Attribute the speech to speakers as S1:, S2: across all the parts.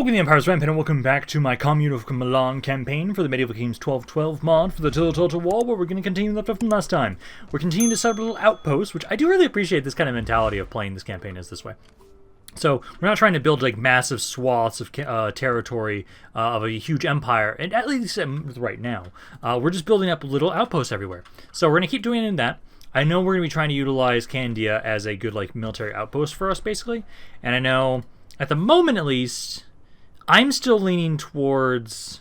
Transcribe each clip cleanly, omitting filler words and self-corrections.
S1: Welcome to the Empire's Rampaned, and welcome back to my Commune of Milan campaign for the Medieval Kings 1212 mod for the Attila War, where we're going to continue left off from last time. We're continuing to set up a little outpost, which I do really appreciate this kind of mentality of playing this campaign is this way. So we're not trying to build like massive swaths of territory of a huge empire, and at least right now, we're just building up little outposts everywhere. So we're going to keep doing that. I know we're going to be trying to utilize Candia as a good like military outpost for us, basically, and I know at the moment at least, I'm still leaning towards,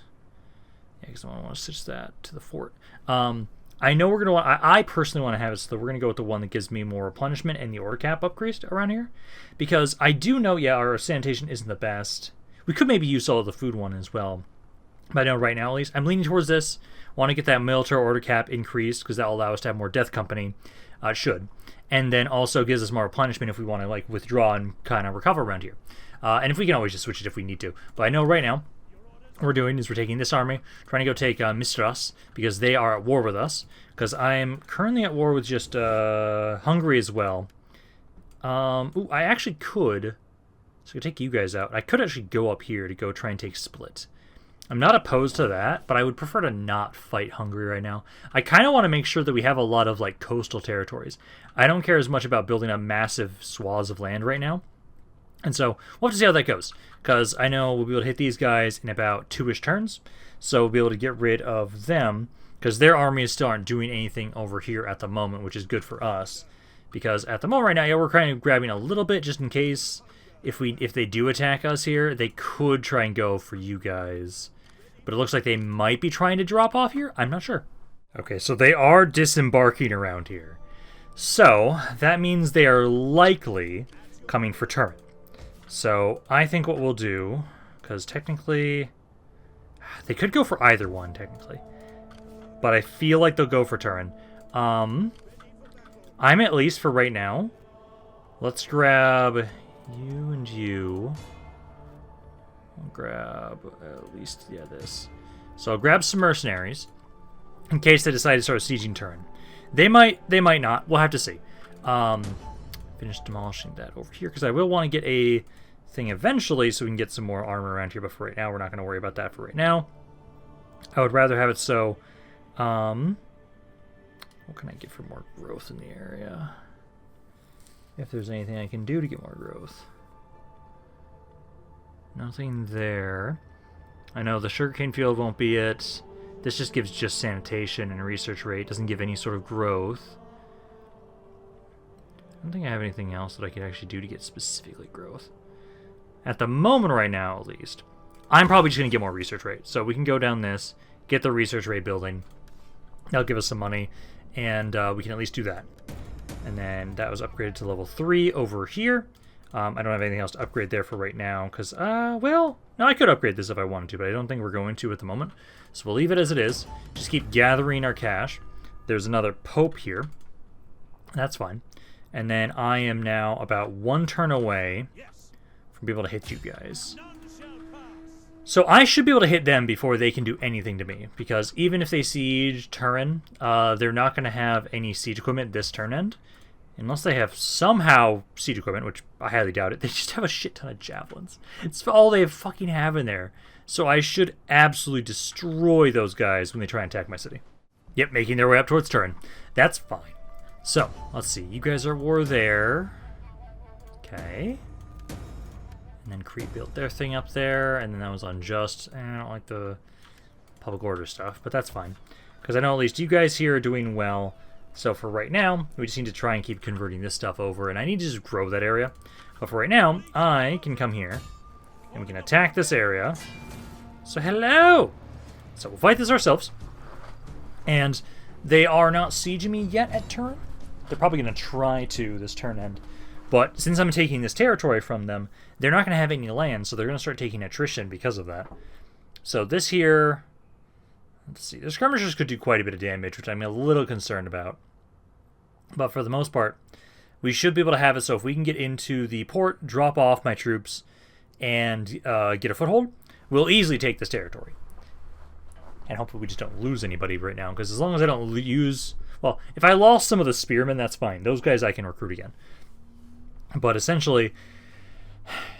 S1: yeah, because I want to switch that to the fort. I know we're going to want, I personally want to have it so that we're going to go with the one that gives me more replenishment and the order cap upgrade around here. Because I do know, yeah, our sanitation isn't the best. We could maybe use all of the food one as well. But I know right now at least, I'm leaning towards this. Want to get that military order cap increased because that will allow us to have more death company. It should. And then also gives us more replenishment if we want to like withdraw and kind of recover around here. And if we can always just switch it if we need to. But I know right now, what we're doing is we're taking this army, trying to go take Mystras, because they are at war with us. Because I am currently at war with just Hungary as well. Ooh, I actually could, so I could take you guys out. I could actually go up here to go try and take Split. I'm not opposed to that, but I would prefer to not fight Hungary right now. I kind of want to make sure that we have a lot of like coastal territories. I don't care as much about building up massive swaths of land right now. And so we'll have to see how that goes, because I know we'll be able to hit these guys in about 2-ish turns, so we'll be able to get rid of them, because their armies still aren't doing anything over here at the moment, which is good for us, because at the moment right now, yeah, we're kind of grabbing a little bit just in case if they do attack us here, they could try and go for you guys, but it looks like they might be trying to drop off here. I'm not sure. Okay, so they are disembarking around here, so that means they are likely coming for Turin. So I think what we'll do, because technically they could go for either one technically, but I feel like they'll go for Turin. I'm at least for right now. Let's grab you and you. I'll grab at least, yeah, this. So I'll grab some mercenaries in case they decide to start sieging Turin. They might not. We'll have to see. Finish demolishing that over here, because I will want to get a thing eventually so we can get some more armor around here, but for right now we're not going to worry about that for right now. I would rather have it so what can I get for more growth in the area, if there's anything I can do to get more growth. Nothing there. I know the sugarcane field won't be it. This just gives just sanitation and research rate, doesn't give any sort of growth. I don't think I have anything else that I could actually do to get specifically growth. At the moment right now, at least, I'm probably just going to get more research rate. So we can go down this, get the research rate building. That'll give us some money, and we can at least do that. And then that was upgraded to level 3 over here. I don't have anything else to upgrade there for right now, because, well, no, I could upgrade this if I wanted to, but I don't think we're going to at the moment. So we'll leave it as it is. Just keep gathering our cash. There's another Pope here. That's fine. And then I am now about 1 turn away from being able to hit you guys. So I should be able to hit them before they can do anything to me, because even if they siege Turin, they're not going to have any siege equipment this turn end. Unless they have somehow siege equipment, which I highly doubt it. They just have a shit ton of javelins. It's all they fucking have in there. So I should absolutely destroy those guys when they try and attack my city. Yep, making their way up towards Turin. That's fine. So, let's see. You guys are at war there. Okay. And then Crete built their thing up there, and then that was unjust. I don't like the public order stuff, but that's fine. Because I know at least you guys here are doing well. So for right now, we just need to try and keep converting this stuff over, and I need to just grow that area. But for right now, I can come here, and we can attack this area. So hello! So we'll fight this ourselves. And they are not sieging me yet at turn. They're probably going to try to this turn end. But since I'm taking this territory from them, they're not going to have any land, so they're going to start taking attrition because of that. So this here, let's see, the skirmishers could do quite a bit of damage, which I'm a little concerned about. But for the most part, we should be able to have it so if we can get into the port, drop off my troops, and get a foothold, we'll easily take this territory. And hopefully we just don't lose anybody right now, because as long as I don't use... Well, if I lost some of the spearmen, that's fine. Those guys I can recruit again. But essentially,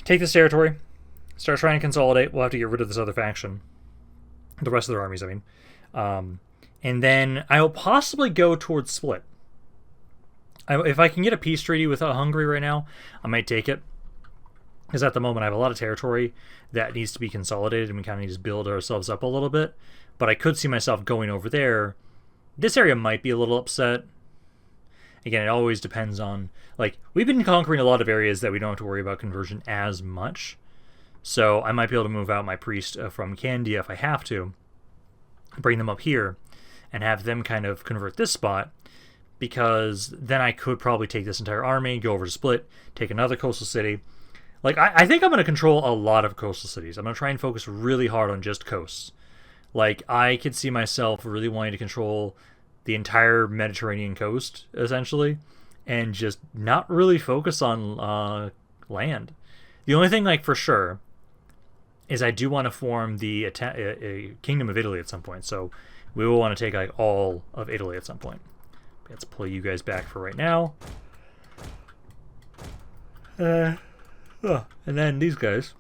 S1: take this territory, Start trying to consolidate. We'll have to get rid of this other faction. The rest of their armies, I mean. And then I will possibly go towards Split. If I can get a peace treaty with Hungary right now, I might take it. Because at the moment I have a lot of territory that needs to be consolidated and we kind of need to build ourselves up a little bit. But I could see myself going over there. This area might be a little upset. Again, it always depends on... Like, we've been conquering a lot of areas that we don't have to worry about conversion as much. So I might be able to move out my priest from Candia if I have to. Bring them up here and have them kind of convert this spot. Because then I could probably take this entire army, go over to Split, take another coastal city. Like, I think I'm going to control a lot of coastal cities. I'm going to try and focus really hard on just coasts. Like, I could see myself really wanting to control the entire Mediterranean coast, essentially, and just not really focus on land. The only thing, like, for sure, is I do want to form the Kingdom of Italy at some point. So we will want to take, like, all of Italy at some point. Let's pull you guys back for right now. And then these guys,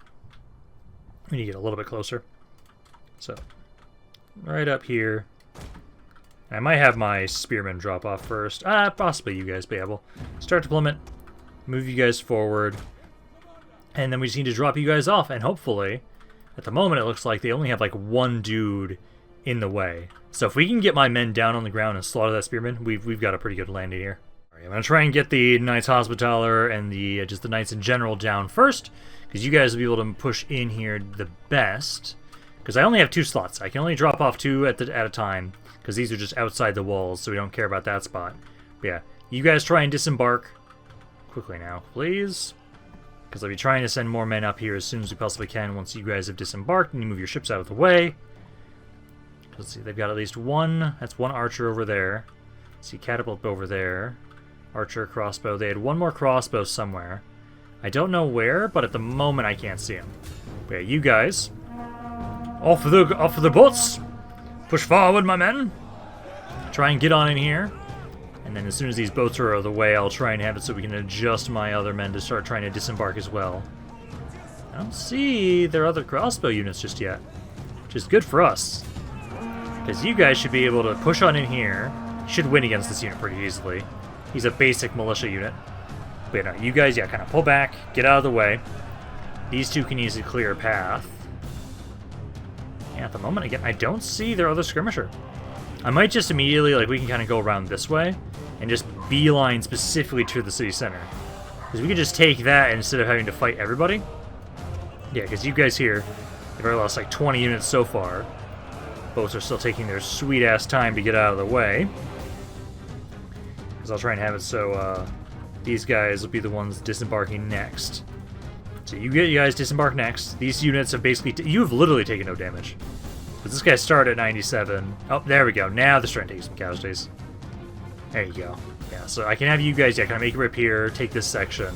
S1: we need to get a little bit closer. So, right up here. I might have my spearmen drop off first. Possibly you guys be able. Start deployment, move you guys forward, and then we just need to drop you guys off, and hopefully, at the moment it looks like they only have like one dude in the way. So if we can get my men down on the ground and slaughter that spearman, we've got a pretty good landing here. All right, I'm going to try and get the Knights Hospitaller and the just the Knights in general down first, because you guys will be able to push in here the best. Because I only have 2 slots. I can only drop off 2 at a time, because these are just outside the walls, so we don't care about that spot. But yeah, you guys try and disembark quickly now, please. Because I'll be trying to send more men up here as soon as we possibly can once you guys have disembarked and you move your ships out of the way. Let's see, they've got at least one. That's one archer over there. Let's see, catapult over there. Archer, crossbow. They had one more crossbow somewhere. I don't know where, but at the moment I can't see him. But yeah, you guys, off for the boats. Push forward, my men. Try and get on in here. And then as soon as these boats are out of the way, I'll try and have it so we can adjust my other men to start trying to disembark as well. I don't see their other crossbow units just yet, which is good for us. Because you guys should be able to push on in here. You should win against this unit pretty easily. He's a basic militia unit. But no, you guys, yeah, kind of pull back, get out of the way. These two can easily clear a path. Yeah, at the moment, again, I don't see their other skirmisher. I might just immediately, like, we can kind of go around this way and just beeline specifically to the city center. Because we could just take that instead of having to fight everybody. Yeah, because you guys here have already lost like 20 units so far. Boats are still taking their sweet-ass time to get out of the way. Because I'll try and have it so these guys will be the ones disembarking next. So you guys disembark next. These units have basically... you have literally taken no damage. Because this guy started at 97. Oh, there we go. Now they're starting to take some casualties. There you go. Yeah, so I can have you guys, yeah, kind of make a rip here, take this section.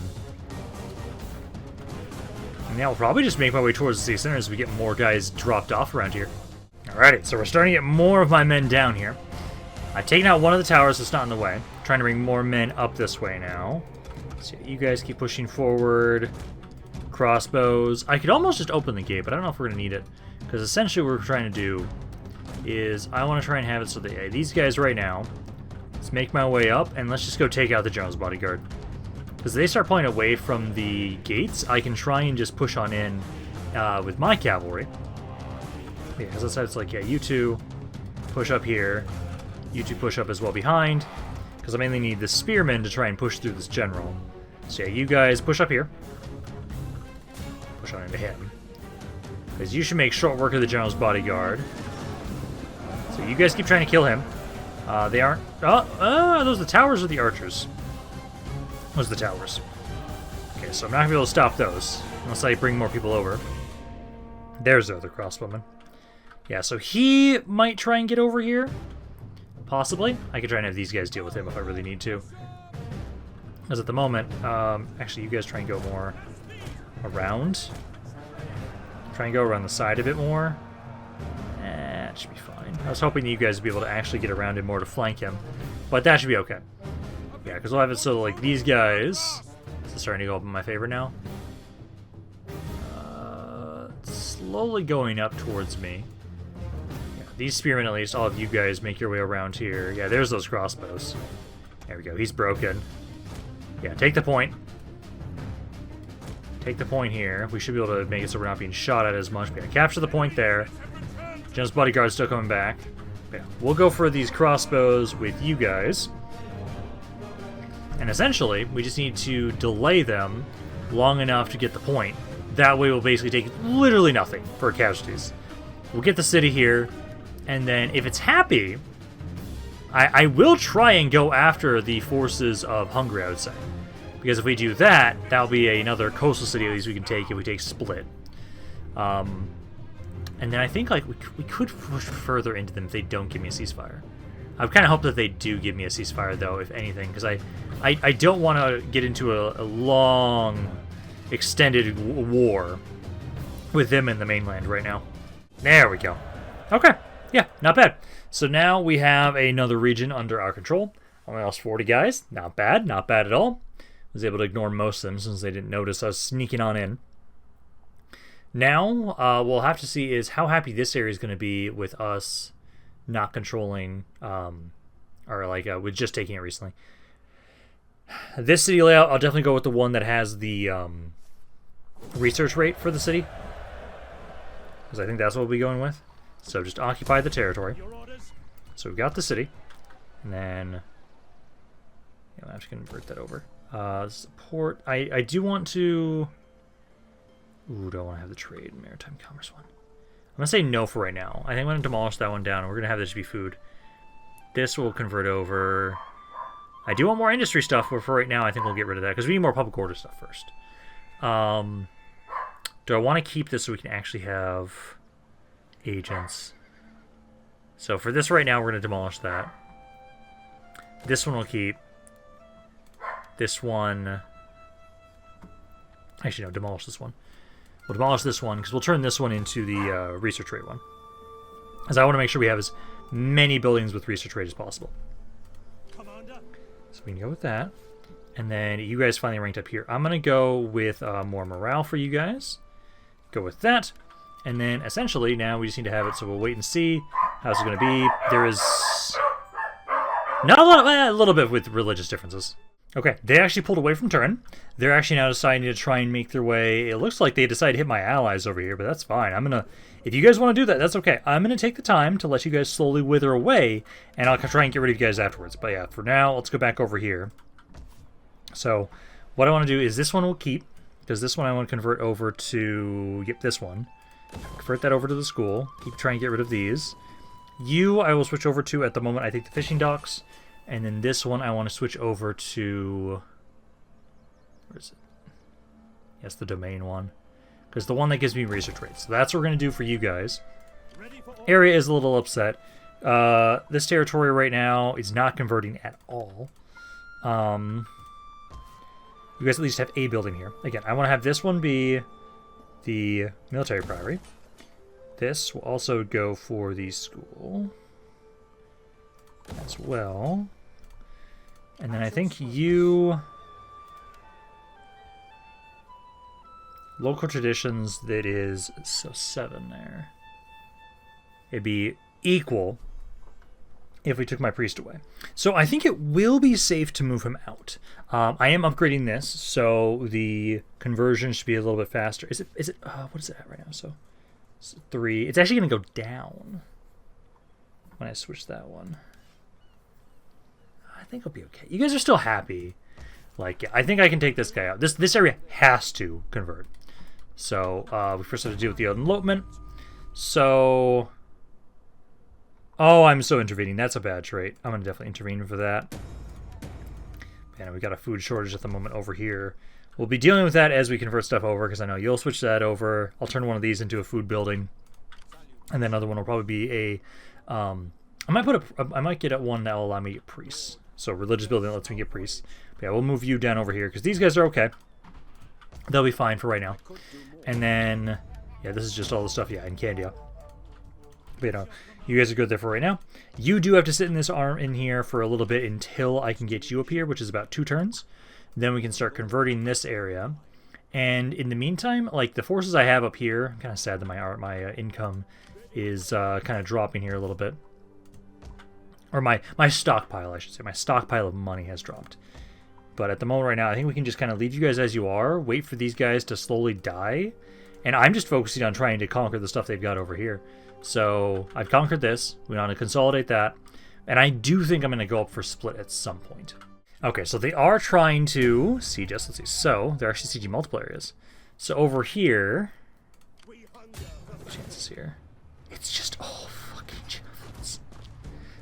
S1: And now I'll probably just make my way towards the city center as we get more guys dropped off around here. Alrighty, so we're starting to get more of my men down here. I've taken out one of the towers that's not in the way. I'm trying to bring more men up this way now. So you guys keep pushing forward. Crossbows. I could almost just open the gate, but I don't know if we're going to need it. Because essentially what we're trying to do is I want to try and have it so that these guys right now, let's make my way up and let's just go take out the General's bodyguard. Because they start pulling away from the gates, I can try and just push on in with my cavalry. Yeah, because it's like, yeah, you two push up here. You two push up as well behind. Because I mainly need the spearmen to try and push through this general. So yeah, you guys push up here. Push on into him. Because you should make short work of the general's bodyguard. So you guys keep trying to kill him. They aren't... are those the towers or the archers? Those are the towers. Okay, so I'm not going to be able to stop those. Unless I bring more people over. There's the other crossbowman. Yeah, so he might try and get over here. Possibly. I could try and have these guys deal with him if I really need to. Because at the moment... actually, you guys try and go more around. Try and go around the side a bit more. That should be fine. I was hoping you guys would be able to actually get around him more to flank him. But that should be okay. Yeah, because we'll have it so, like, these guys... This is starting to go up in my favor now. slowly going up towards me. Yeah, these spearmen, at least, all of you guys make your way around here. Yeah, there's those crossbows. There we go. He's broken. Yeah, take the point. Take the point here. We should be able to make it so we're not being shot at as much. But yeah, capture the point there. General's bodyguard's still coming back. But yeah, we'll go for these crossbows with you guys. And essentially, we just need to delay them long enough to get the point. That way we'll basically take literally nothing for casualties. We'll get the city here, and then if it's happy, I will try and go after the forces of Hungary, I would say. Because if we do that, that'll be another coastal city at least we can take if we take Split. And then I think like we could push further into them if they don't give me a ceasefire. I kind of hope that they do give me a ceasefire, though, if anything, because I don't want to get into a long, extended war with them in the mainland right now. There we go. Okay, yeah, not bad. So now we have another region under our control. Only lost 40 guys. Not bad at all. Was able to ignore most of them since they didn't notice us sneaking on in. Now, we'll have to see is how happy this area is going to be with us not controlling, or like with just taking it recently. This city layout, I'll definitely go with the one that has the research rate for the city, because I think that's what we'll be going with. So just occupy the territory. So we've got the city, and then I have to convert that over. Support. I do want to. Ooh, do I want to have the trade and maritime commerce one? I'm going to say no for right now. I think I'm going to demolish that one down. We're going to have this be food. This will convert over. I do want more industry stuff, but for right now, I think we'll get rid of that because we need more public order stuff first. Do I want to keep this so we can actually have agents? So for this right now, we're going to demolish that. This one we'll keep. This one. Actually, no, demolish this one. We'll demolish this one because we'll turn this one into the research rate one. Because I want to make sure we have as many buildings with research rate as possible. So we can go with that. And then you guys finally ranked up here. I'm going to go with more morale for you guys. Go with that. And then essentially now we just need to have it, so we'll wait and see how it's going to be. There is not a lot, a little bit with religious differences. Okay, they actually pulled away from Turin. They're actually now deciding to try and make their way. It looks like they decided to hit my allies over here, but that's fine. I'm going to, if you guys want to do that, that's okay. I'm going to take the time to let you guys slowly wither away, and I'll try and get rid of you guys afterwards. But yeah, for now, let's go back over here. So what I want to do is this one will keep, because this one I want to convert over to, yep, this one. Convert that over to the school. Keep trying to get rid of these. You, I will switch over to, at the moment, I think the fishing docks. And then this one I want to switch over to, where is it? Yes, the domain one. Because the one that gives me research rates. So that's what we're going to do for you guys. Area is a little upset. This territory right now is not converting at all. You guys at least have a building here. Again, I want to have this one be the military priory. This will also go for the school as well. And then I think you... Local traditions, that is, so 7 there. It'd be equal if we took my priest away. So I think it will be safe to move him out. I am upgrading this, so the conversion should be a little bit faster. Is it, what is it at right now? So it's 3. It's actually going to go down when I switch that one. I think it'll be okay. You guys are still happy. Like, yeah, I think I can take this guy out. This area has to convert. So, we first have to deal with the elopement. So... Oh, I'm so intervening. That's a bad trait. I'm going to definitely intervene for that. And we got a food shortage at the moment over here. We'll be dealing with that as we convert stuff over, because I know you'll switch that over. I'll turn one of these into a food building. And then another one will probably be a... I might get at one that will allow me to get priests. So religious building that lets me get priests. But yeah, we'll move you down over here, because these guys are okay. They'll be fine for right now. And then, yeah, this is just all the stuff, yeah, in Candia. But, you know, you guys are good there for right now. You do have to sit in this arm in here for a little bit until I can get you up here, which is about 2 turns. Then we can start converting this area. And in the meantime, like the forces I have up here, I'm kind of sad that my income is kind of dropping here a little bit. Or my stockpile, I should say. My stockpile of money has dropped. But at the moment right now, I think we can just kind of leave you guys as you are, wait for these guys to slowly die. And I'm just focusing on trying to conquer the stuff they've got over here. So I've conquered this. We want to consolidate that. And I do think I'm going to go up for split at some point. Okay, so they are trying to siege us. Let's see. So they're actually sieging multiple areas. So over here, chances here. It's just all fucking javelins.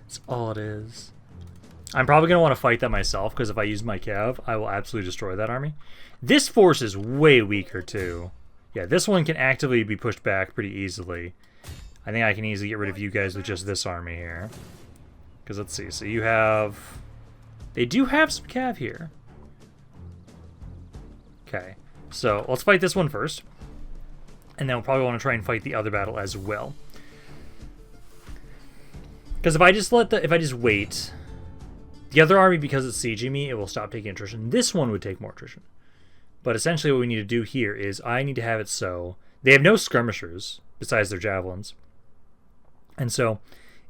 S1: That's all it is. I'm probably going to want to fight that myself, because if I use my cav, I will absolutely destroy that army. This force is way weaker, too. Yeah, this one can actively be pushed back pretty easily. I think I can easily get rid of you guys with just this army here. Because let's see, so you have... They do have some cav here. Okay, so let's fight this one first. And then we'll probably want to try and fight the other battle as well. Because if I just wait, the other army, because it's sieging me, it will stop taking attrition. This one would take more attrition. But essentially what we need to do here is I need to have it so they have no skirmishers besides their javelins. And so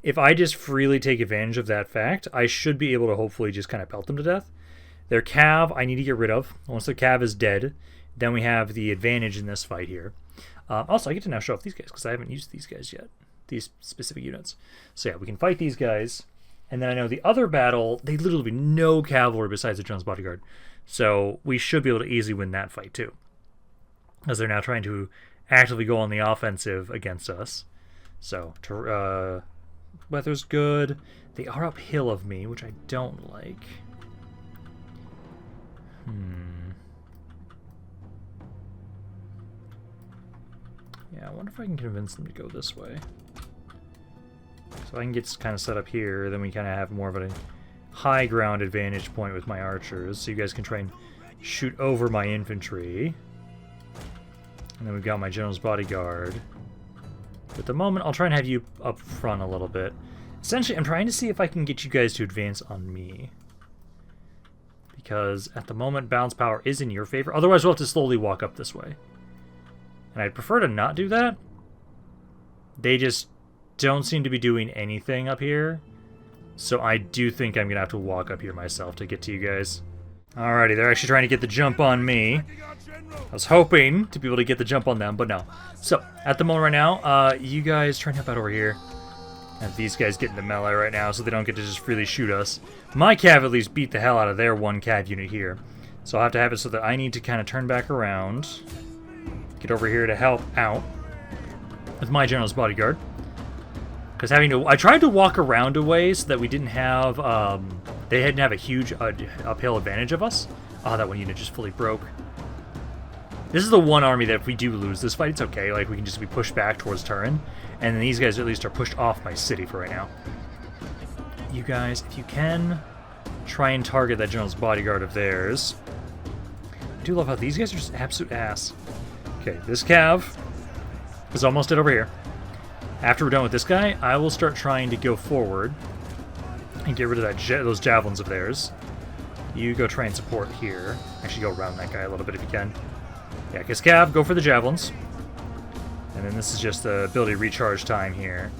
S1: if I just freely take advantage of that fact, I should be able to hopefully just kind of pelt them to death. Their cav I need to get rid of. Once their cav is dead, then we have the advantage in this fight here. Also, I get to now show off these guys because I haven't used these guys yet, these specific units. So yeah, we can fight these guys. And then I know the other battle, they literally have no cavalry besides the Jones bodyguard. So we should be able to easily win that fight too. As they're now trying to actively go on the offensive against us. So, weather's good. They are uphill of me, which I don't like. Yeah, I wonder if I can convince them to go this way. So I can get kind of set up here, then we kind of have more of a high ground advantage point with my archers, so you guys can try and shoot over my infantry. And then we've got my general's bodyguard. But at the moment, I'll try and have you up front a little bit. Essentially, I'm trying to see if I can get you guys to advance on me. Because at the moment, balance power is in your favor. Otherwise, we'll have to slowly walk up this way. And I'd prefer to not do that. They just don't seem to be doing anything up here. So I do think I'm going to have to walk up here myself to get to you guys. Alrighty, they're actually trying to get the jump on me. I was hoping to be able to get the jump on them, but no. So, at the moment right now, you guys try and help out over here. Have these guys get into melee right now so they don't get to just freely shoot us. My cav at least beat the hell out of their one cav unit here. So I'll have to have it so that I need to kind of turn back around. Get over here to help out with my general's bodyguard. Because I tried to walk around a way so that we didn't have, they didn't have a huge uphill advantage of us. Oh, that one unit just fully broke. This is the one army that if we do lose this fight, it's okay. Like, we can just be pushed back towards Turin. And then these guys at least are pushed off my city for right now. You guys, if you can, try and target that general's bodyguard of theirs. I do love how these guys are just absolute ass. Okay, this cav is almost dead over here. After we're done with this guy, I will start trying to go forward and get rid of those javelins of theirs. You go try and support here. Actually, go around that guy a little bit if you can. Yeah, because cav, go for the javelins. And then this is just the ability recharge time here.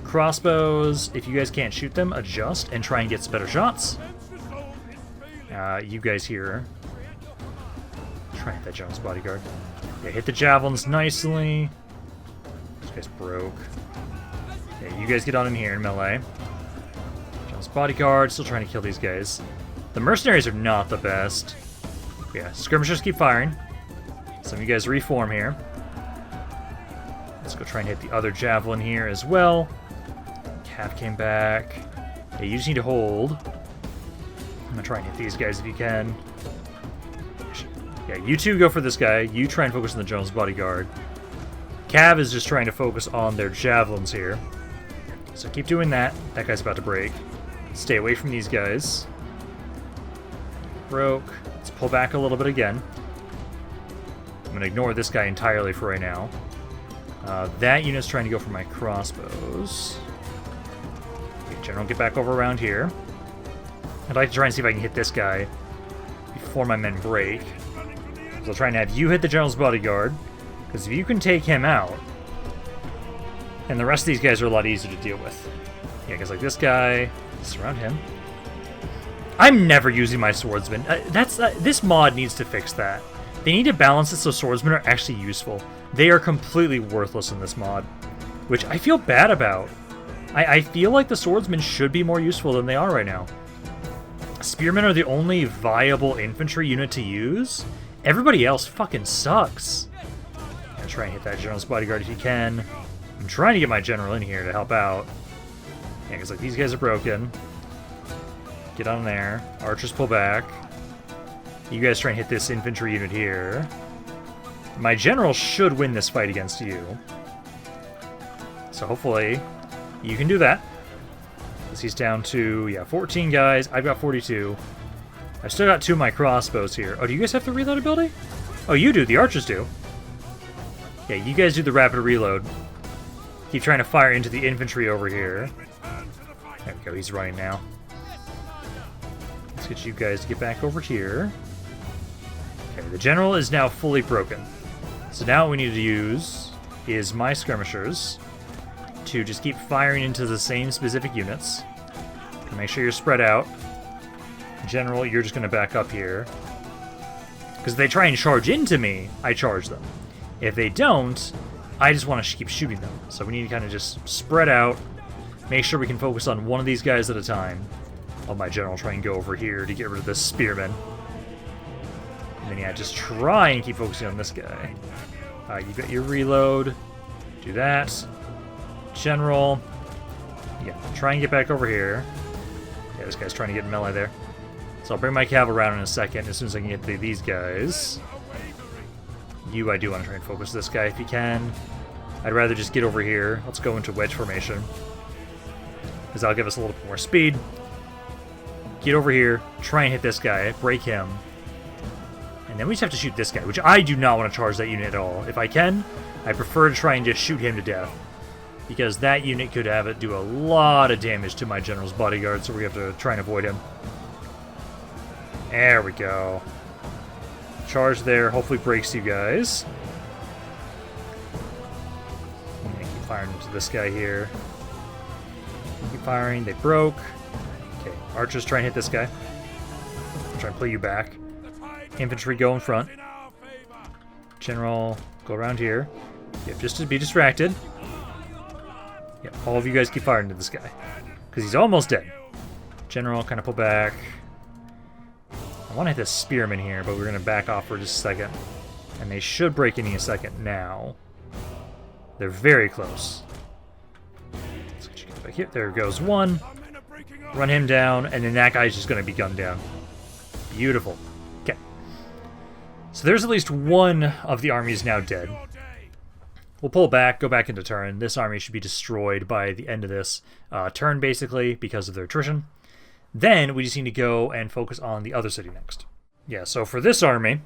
S1: Crossbows, if you guys can't shoot them, adjust and try and get some better shots. You guys here, try and hit that Jones bodyguard. Yeah, hit the javelins nicely. This guy's broke. Yeah, you guys get on in here in melee. Jones bodyguard, still trying to kill these guys. The mercenaries are not the best. Yeah, skirmishers keep firing. Some of you guys reform here. Let's go try and hit the other javelin here as well. Cav came back. Yeah, you just need to hold. I'm gonna try and hit these guys if you can. Yeah, you two go for this guy. You try and focus on the Jones bodyguard. Cav is just trying to focus on their javelins here. So keep doing that. That guy's about to break. Stay away from these guys. Broke. Let's pull back a little bit again. I'm going to ignore this guy entirely for right now. That unit's trying to go for my crossbows. Okay, General, get back over around here. I'd like to try and see if I can hit this guy before my men break. So I'll try and have you hit the general's bodyguard, because if you can take him out, and the rest of these guys are a lot easier to deal with. Yeah, because like this guy, surround him. I'm never using my swordsman. This mod needs to fix that. They need to balance it so swordsmen are actually useful. They are completely worthless in this mod, which I feel bad about. I feel like the swordsmen should be more useful than they are right now. Spearmen are the only viable infantry unit to use. Everybody else fucking sucks. I'm gonna try and hit that general's bodyguard if you can. I'm trying to get my general in here to help out. Yeah, because like these guys are broken. Get on there. Archers pull back. You guys try and hit this infantry unit here. My general should win this fight against you. So hopefully you can do that. Because he's down to, yeah, 14 guys. I've got 42. I've still got 2 of my crossbows here. Oh, do you guys have the reload ability? Oh, you do. The archers do. Yeah, you guys do the rapid reload. Keep trying to fire into the infantry over here. There we go. He's running now. Let's get you guys to get back over here. Okay, the general is now fully broken. So now what we need to use is my skirmishers to just keep firing into the same specific units. Make sure you're spread out. General, you're just going to back up here. Because if they try and charge into me, I charge them. If they don't, I just want to keep shooting them. So we need to kind of just spread out. Make sure we can focus on one of these guys at a time. I'll my general try and go over here to get rid of this spearman. And then yeah, just try and keep focusing on this guy. You got your reload. Do that. General. Yeah, try and get back over here. Yeah, this guy's trying to get melee there. So I'll bring my cav around in a second as soon as I can get these guys. I do want to try and focus this guy if you can. I'd rather just get over here. Let's go into wedge formation. Because that'll give us a little bit more speed. Get over here. Try and hit this guy. Break him. And then we just have to shoot this guy, which I do not want to charge that unit at all. If I can, I prefer to try and just shoot him to death. Because that unit could have it do a lot of damage to my general's bodyguard, so we have to try and avoid him. There we go. Charge there, hopefully breaks you guys. I'm gonna keep firing into this guy here. Keep firing, they broke. Okay, archers try and hit this guy. Try and play you back. Infantry go in front. General, go around here. Yep, just to be distracted. Yep, all of you guys keep firing into this guy. Because he's almost dead. General, kind of pull back. I want to hit this spearman here, but we're going to back off for just a second. And they should break any a second now. They're very close. Let's get you guys back here. There goes one. Run him down, and then that guy's just going to be gunned down. Beautiful. Okay. So there's at least one of the armies now dead. We'll pull back, go back into turn. This army should be destroyed by the end of this turn, basically, because of their attrition. Then we just need to go and focus on the other city next. Yeah, so for this army,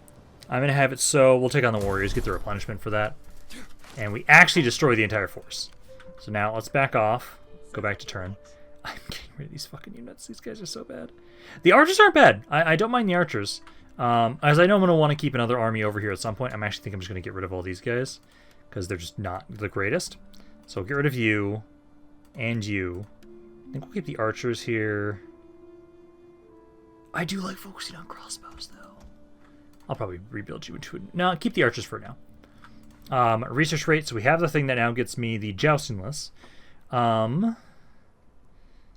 S1: I'm going to have it so we'll take on the warriors, get the replenishment for that. And we actually destroy the entire force. So now let's back off, go back to turn. I'm getting rid of these fucking units. These guys are so bad. The archers aren't bad. I don't mind the archers. As I know I'm going to want to keep another army over here at some point. I'm actually think I'm just going to get rid of all these guys. Because they're just not the greatest. So we'll get rid of you. And you. I think we'll keep the archers here. I do like focusing on crossbows, though. I'll probably rebuild you into it. No, keep the archers for now. Research rate. So we have the thing that now gets me the jousting list.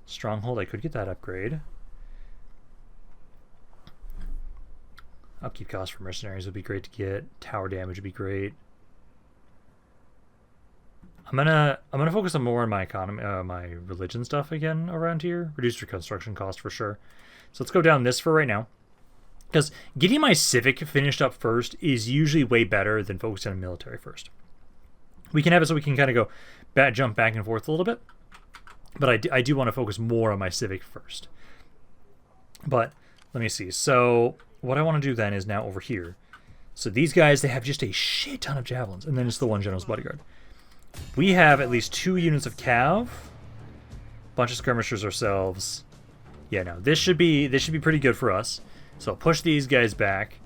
S1: Stronghold. I could get that upgrade. Upkeep cost for mercenaries would be great to get. Tower damage would be great. I'm gonna focus on more on my economy, my religion stuff again around here. Reduce your construction cost for sure. So let's go down this for right now, because getting my civic finished up first is usually way better than focusing on military first. We can have it so we can kind of go jump back and forth a little bit, but I do want to focus more on my civic first. But let me see. So what I want to do then is now over here. So these guys, they have just a shit ton of javelins, and then it's the one general's bodyguard. We have at least 2 units of cav, bunch of skirmishers ourselves. Yeah, no, this should be pretty good for us. So I'll push these guys back.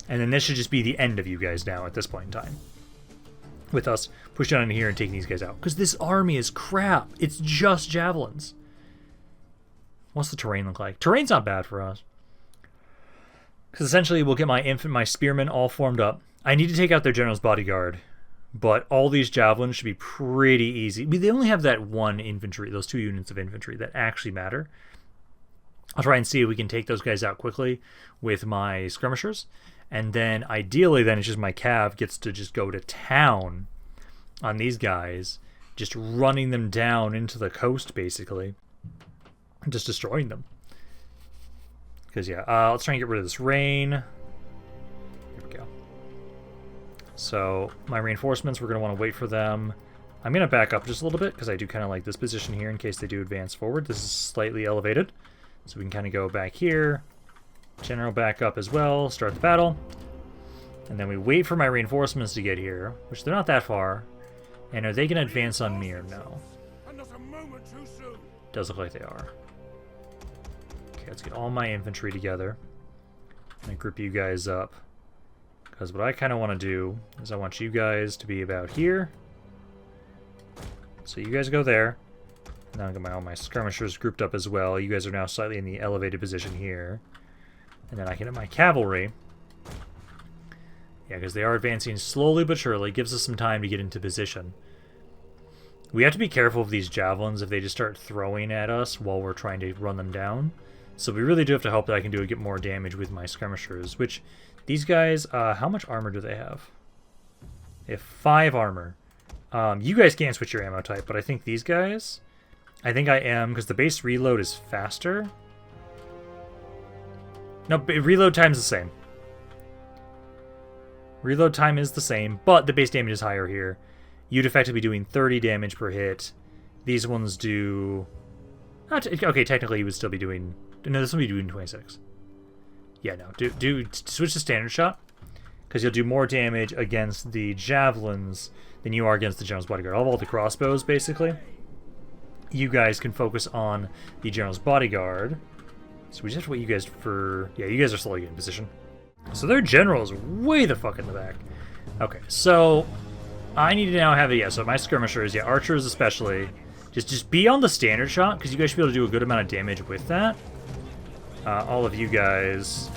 S1: And then this should just be the end of you guys now at this point in time. With us pushing on in here and taking these guys out. Because this army is crap. It's just javelins. What's the terrain look like? Terrain's not bad for us. Because essentially we'll get my spearmen all formed up. I need to take out their general's bodyguard. But all these javelins should be pretty easy. They only have that one infantry, those 2 units of infantry that actually matter. I'll try and see if we can take those guys out quickly with my skirmishers. And then ideally then it's just my cav gets to just go to town on these guys. Just running them down into the coast basically. Just destroying them. Because yeah, let's try and get rid of this rain. Here we go. So my reinforcements, we're going to want to wait for them. I'm going to back up just a little bit because I do kind of like this position here in case they do advance forward. This is slightly elevated. So we can kind of go back here. General back up as well. Start the battle. And then we wait for my reinforcements to get here, which they're not that far. And are they going to advance on me or no? Does look like they are. Okay, let's get all my infantry together. And group you guys up. Because what I kind of want to do is I want you guys to be about here. So you guys go there. And then I'll get all my skirmishers grouped up as well. You guys are now slightly in the elevated position here. And then I can hit my cavalry. Yeah, because they are advancing slowly but surely. Gives us some time to get into position. We have to be careful of these javelins if they just start throwing at us while we're trying to run them down. So we really do have to hope that I can get more damage with my skirmishers. Which, these guys, how much armor do they have? They have 5 armor. You guys can't switch your ammo type, but I think these guys... I think I am, because the base reload is faster. No, reload time's the same. Reload time is the same, but the base damage is higher here. You'd effectively be doing 30 damage per hit. These ones do... okay, technically you would still be doing... No, this one would be doing 26. Yeah, no. Switch to standard shot, because you'll do more damage against the javelins than you are against the general's bodyguard. I'll have all the crossbows, basically. You guys can focus on the general's bodyguard. So we just have to wait you guys for... Yeah, you guys are slowly getting in position. So their general is way the fuck in the back. Okay, so I need to now have so my skirmishers, archers especially, just be on the standard shot, because you guys should be able to do a good amount of damage with that. All of you guys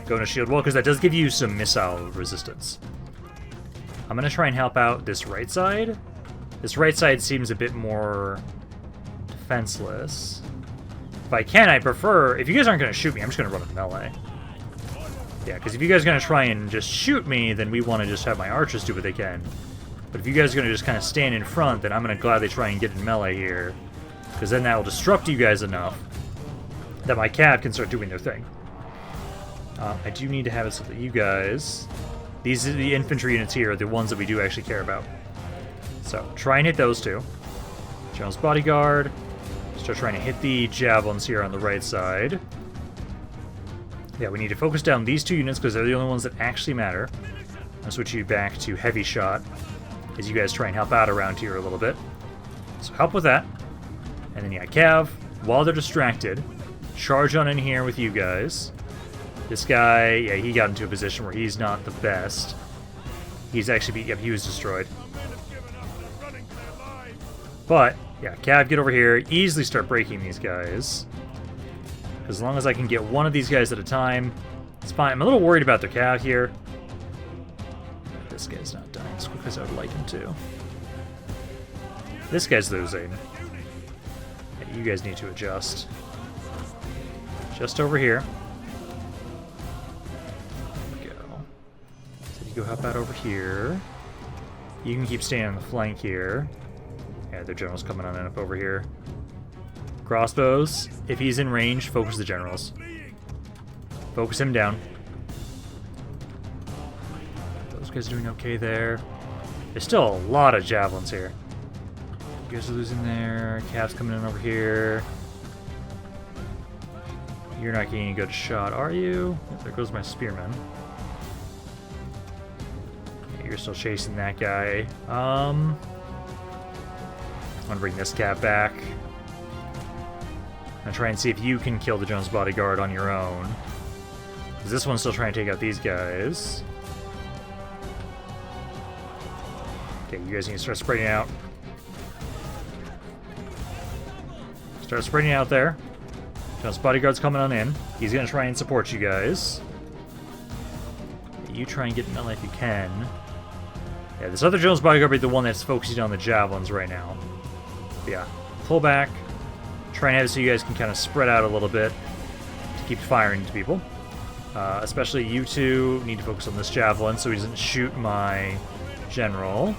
S1: go into shield wall, because that does give you some missile resistance. I'm going to try and help out this right side. This right side seems a bit more... defenseless. If I can, I prefer... If you guys aren't going to shoot me, I'm just going to run with melee. Yeah, because if you guys are going to try and just shoot me, then we want to just have my archers do what they can. But if you guys are going to just kind of stand in front, then I'm going to gladly try and get in melee here. Because then that will disrupt you guys enough that my cav can start doing their thing. I do need to have it so that you guys... These are the infantry units here, are the ones that we do actually care about. So, try and hit those two. General's bodyguard. Start trying to hit the javelins here on the right side. Yeah, we need to focus down these 2 units because they're the only ones that actually matter. I'll switch you back to heavy shot as you guys try and help out around here a little bit. So help with that. And then cav, while they're distracted, charge on in here with you guys. This guy, he got into a position where he's not the best. He's actually, he was destroyed. But, cav, get over here, easily start breaking these guys. As long as I can get one of these guys at a time, it's fine. I'm a little worried about their cav here. This guy's not dying as quick as I would like him to. This guy's losing. Yeah, you guys need to adjust. Just over here. There we go. So you go help out over here. You can keep staying on the flank here. Yeah, their general's coming on up over here. Crossbows, if he's in range, focus the generals. Focus him down. Those guys are doing okay there. There's still a lot of javelins here. You guys are losing there. Cav's coming in over here. You're not getting a good shot, are you? Oh, there goes my spearman. Yeah, you're still chasing that guy. I'm gonna bring this cav back. And try and see if you can kill the general's bodyguard on your own. This one's still trying to take out these guys. Okay, you guys need to start spreading out. Start spreading out there. John's bodyguard's coming on in. He's gonna try and support you guys. You try and get melee if you can. Yeah, this other general's bodyguard will be the one that's focusing on the javelins right now. But yeah, pull back. Try and have it so you guys can kind of spread out a little bit to keep firing into people. Especially you two need to focus on this javelin so he doesn't shoot my general.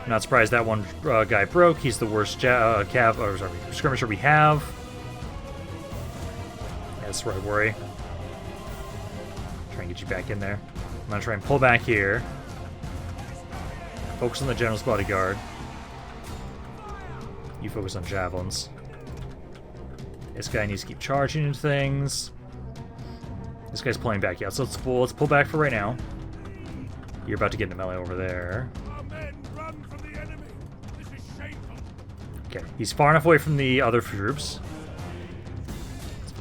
S1: Not surprised that one guy broke. He's the worst skirmisher we have. Yeah, that's where I worry. Try and get you back in there. I'm gonna try and pull back here. Focus on the general's bodyguard. You focus on javelins. This guy needs to keep charging into things. This guy's pulling back. Yeah, so let's pull back for right now. You're about to get into melee over there. Okay, he's far enough away from the other troops.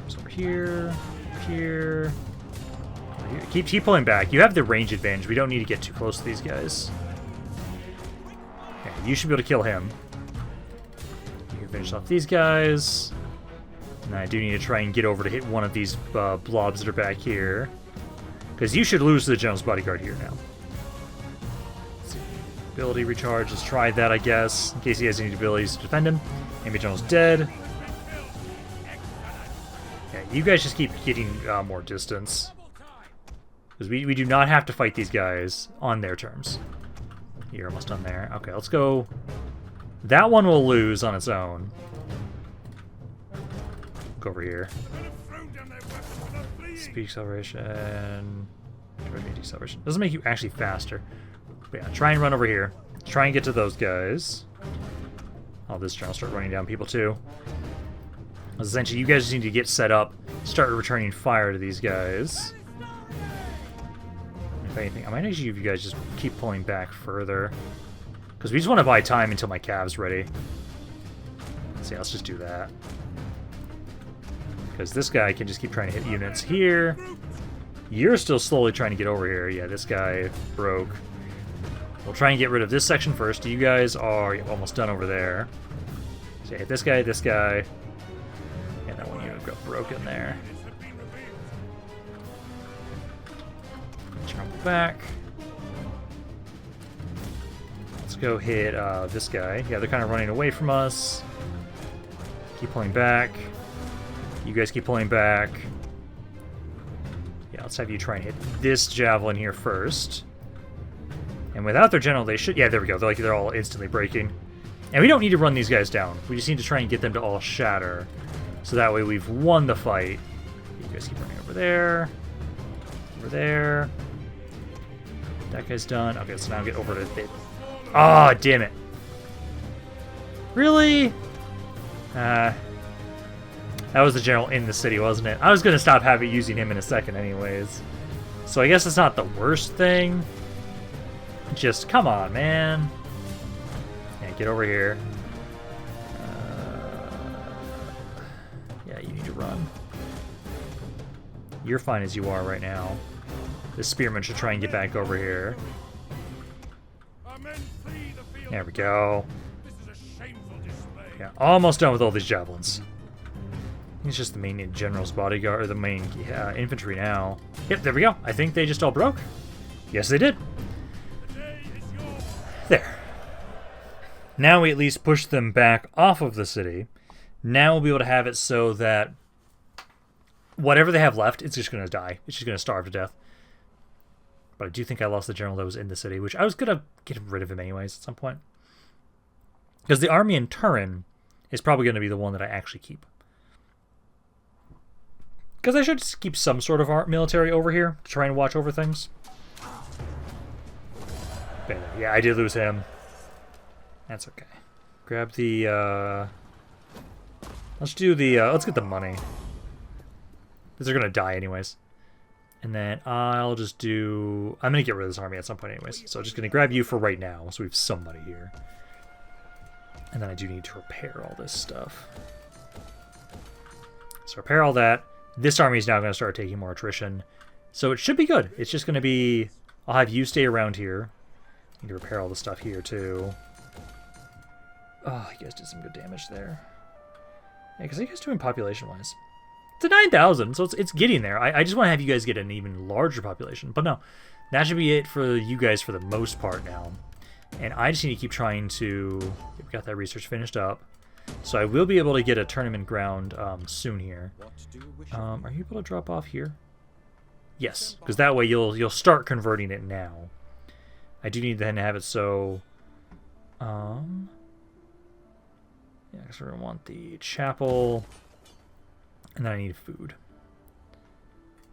S1: Let's over here, here. Keep pulling back. You have the range advantage. We don't need to get too close to these guys. Okay, you should be able to kill him. You can finish off these guys. And I do need to try and get over to hit one of these blobs that are back here. Because you should lose to the general's bodyguard here now. Let's see. Ability recharge. Let's try that, I guess. In case he has any abilities to defend him. Maybe general's dead. Yeah, you guys just keep getting more distance. Because we do not have to fight these guys on their terms. You're almost done there. Okay, let's go. That one will lose on its own. Go over here. Speed acceleration. Deceleration. Doesn't make you actually faster. But yeah, try and run over here. Try and get to those guys. Oh, this general start running down people too. Essentially, you guys just need to get set up. Start returning fire to these guys. If anything, I might actually have you guys just keep pulling back further. Because we just want to buy time until my cav's ready. So yeah, let's just do that. Because this guy can just keep trying to hit units here. You're still slowly trying to get over here. Yeah, this guy broke. We'll try and get rid of this section first. You guys are almost done over there. So hit this guy, and that one unit got broken there. Jump back. Let's go hit this guy. Yeah, they're kind of running away from us. Keep pulling back. You guys keep pulling back. Yeah, let's have you try and hit this javelin here first. And without their general, they should... Yeah, there we go. They're all instantly breaking. And we don't need to run these guys down. We just need to try and get them to all shatter. So that way we've won the fight. You guys keep running over there. Over there. That guy's done. Okay, so now get over to... Ah, oh, damn it. Really? That was the general in the city, wasn't it? I was going to stop using him in a second anyways. So I guess it's not the worst thing. Just, come on, man. Yeah, get over here. Yeah, you need to run. You're fine as you are right now. This spearman should try and get back over here. There we go. Yeah, almost done with all these javelins. It's just the main general's bodyguard, or the main infantry now. Yep, there we go. I think they just all broke. Yes, they did. There. Now we at least push them back off of the city. Now we'll be able to have it so that whatever they have left, it's just going to die. It's just going to starve to death. But I do think I lost the general that was in the city, which I was going to get rid of him anyways at some point. Because the army in Turin is probably going to be the one that I actually keep. Because I should just keep some sort of military over here to try and watch over things. But yeah, I did lose him. That's okay. Grab the, let's do the, let's get the money. Because they're going to die anyways. And then I'll just do... I'm going to get rid of this army at some point anyways. So I'm just going to grab you for right now, so we have somebody here. And then I do need to repair all this stuff. So repair all that. This army is now going to start taking more attrition. So it should be good. It's just going to be... I'll have you stay around here. Need to repair all the stuff here, too. Oh, you guys did some good damage there. Yeah, because how are you guys doing population-wise? It's a 9,000, so it's getting there. I just want to have you guys get an even larger population. But no, that should be it for you guys for the most part now. And I just need to keep trying to... We got that research finished up. So I will be able to get a tournament ground soon here. Are you able to drop off here? Yes, because that way you'll start converting it now. I do need then to have it so... Yeah, because we're going to want the chapel, and then I need food.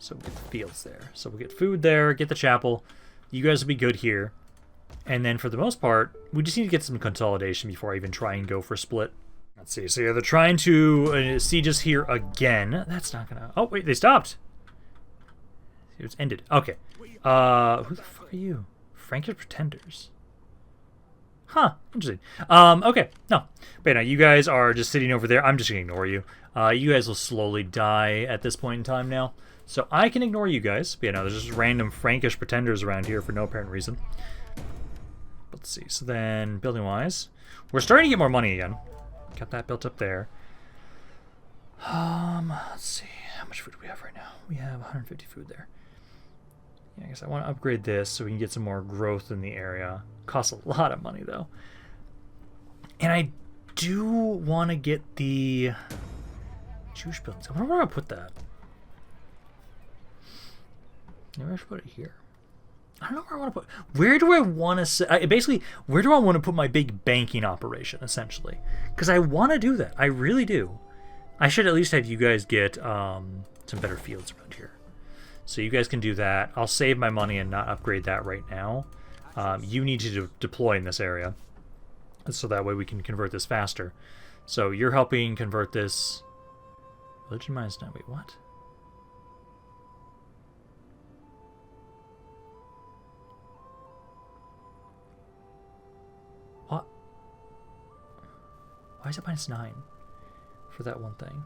S1: So we'll get the fields there. So we'll get food there, get the chapel. You guys will be good here. And then for the most part, we just need to get some consolidation before I even try and go for split. Let's see. So yeah, they're trying to siege us here again. That's not going to... Oh, wait, they stopped. It was ended. Okay. Who the fuck are you? Frankish Pretenders. Huh, interesting. Okay, no. But no, you guys are just sitting over there. I'm just going to ignore you. You guys will slowly die at this point in time now. So I can ignore you guys. But yeah, no, there's just random Frankish Pretenders around here for no apparent reason. Let's see. So then, building-wise, we're starting to get more money again. Got that built up there. Let's see. How much food do we have right now? We have 150 food there. Yeah, I guess I want to upgrade this so we can get some more growth in the area. Costs a lot of money, though. And I do want to get the Jewish buildings. I wonder where I put that. Maybe I should put it here. I don't know where I want to put... Where do I want to... say? Basically, where do I want to put my big banking operation, essentially? Because I want to do that. I really do. I should at least have you guys get some better fields around here. So you guys can do that. I'll save my money and not upgrade that right now. You need to deploy in this area. So that way we can convert this faster. So you're helping convert this... Religion minus 9. Wait, what? What? Why is it minus 9 for that one thing?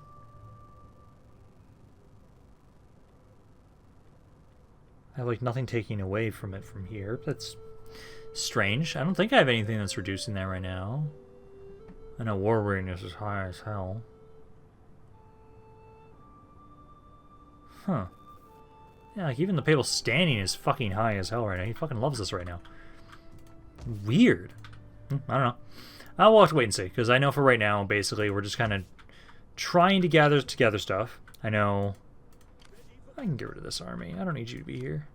S1: I have like nothing taking away from it from here. That's strange. I don't think I have anything that's reducing that right now. I know war weariness is high as hell. Huh. Yeah, like even the papal standing is fucking high as hell right now. He fucking loves us right now. Weird. I don't know. We'll have to wait and see, because I know for right now, basically, we're just kind of trying to gather together stuff. I know... I can get rid of this army. I don't need you to be here.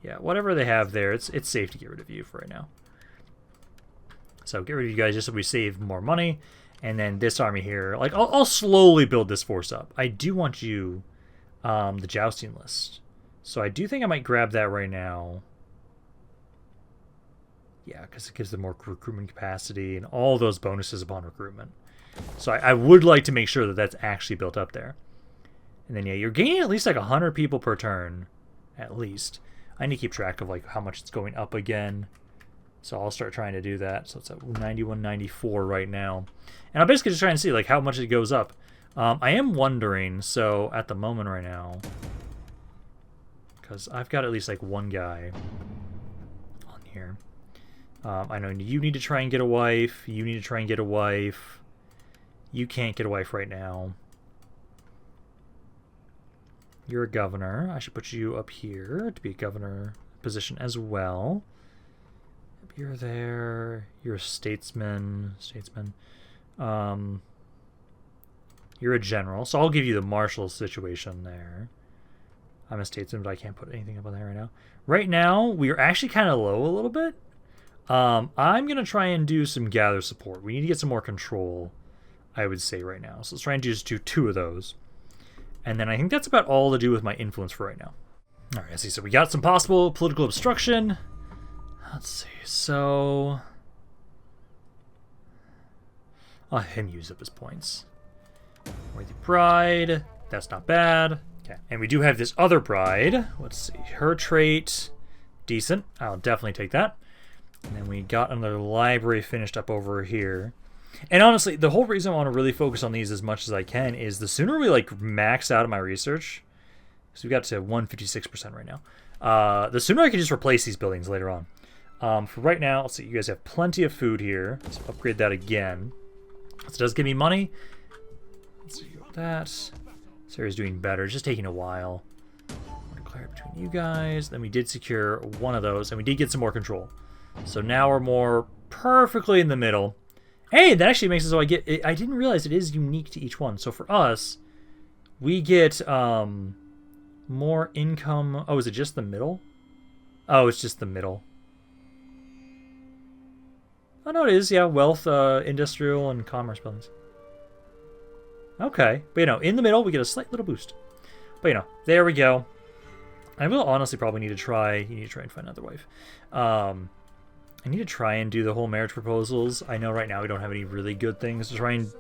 S1: Yeah, whatever they have there, it's safe to get rid of you for right now. So get rid of you guys just so we save more money. And then this army here, like I'll slowly build this force up. I do want you the jousting list. So I do think I might grab that right now. Yeah, because it gives them more recruitment capacity and all those bonuses upon recruitment. So I would like to make sure that that's actually built up there. And then, yeah, you're gaining at least like 100 people per turn, at least. I need to keep track of like how much it's going up again. So I'll start trying to do that. So it's at 91, 94 right now. And I'll basically just try and see like how much it goes up. I am wondering, so at the moment right now, because I've got at least like one guy on here. I know you need to try and get a wife. You need to try and get a wife. You can't get a wife right now. You're a governor. I should put you up here to be a governor position as well. You're there. You're a statesman. You're a general. So I'll give you the marshal situation there. I'm a statesman, but I can't put anything up on there right now. Right now, we're actually kind of low a little bit. I'm going to try and do some gather support. We need to get some more control, I would say, right now. So let's try and just do 2 of those. And then I think that's about all to do with my influence for right now. All right, I see. So we got some possible political obstruction. Let's see. So I'll have him use up his points. Worthy Bride. That's not bad. Okay. And we do have this other bride. Let's see. Her trait. Decent. I'll definitely take that. And then we got another library finished up over here. And honestly, the whole reason I want to really focus on these as much as I can is the sooner we like max out of my research, because we got to 156% right now, the sooner I can just replace these buildings later on. For right now, let's see, you guys have plenty of food here. Let's upgrade that again. This does give me money. Let's see about that. This area's doing better. It's just taking a while. We'll declare between you guys. Then we did secure one of those, and we did get some more control. So now we're more perfectly in the middle. Hey, that actually makes it so I didn't realize it is unique to each one. So for us, we get more income. Oh, is it just the middle? Oh, it's just the middle. Oh, no, it is. Yeah, wealth, industrial, and commerce buildings. Okay. But, in the middle, we get a slight little boost. But, there we go. I will honestly probably need to try... You need to try and find another wife. I need to try and do the whole marriage proposals. I know right now we don't have any really good things to try and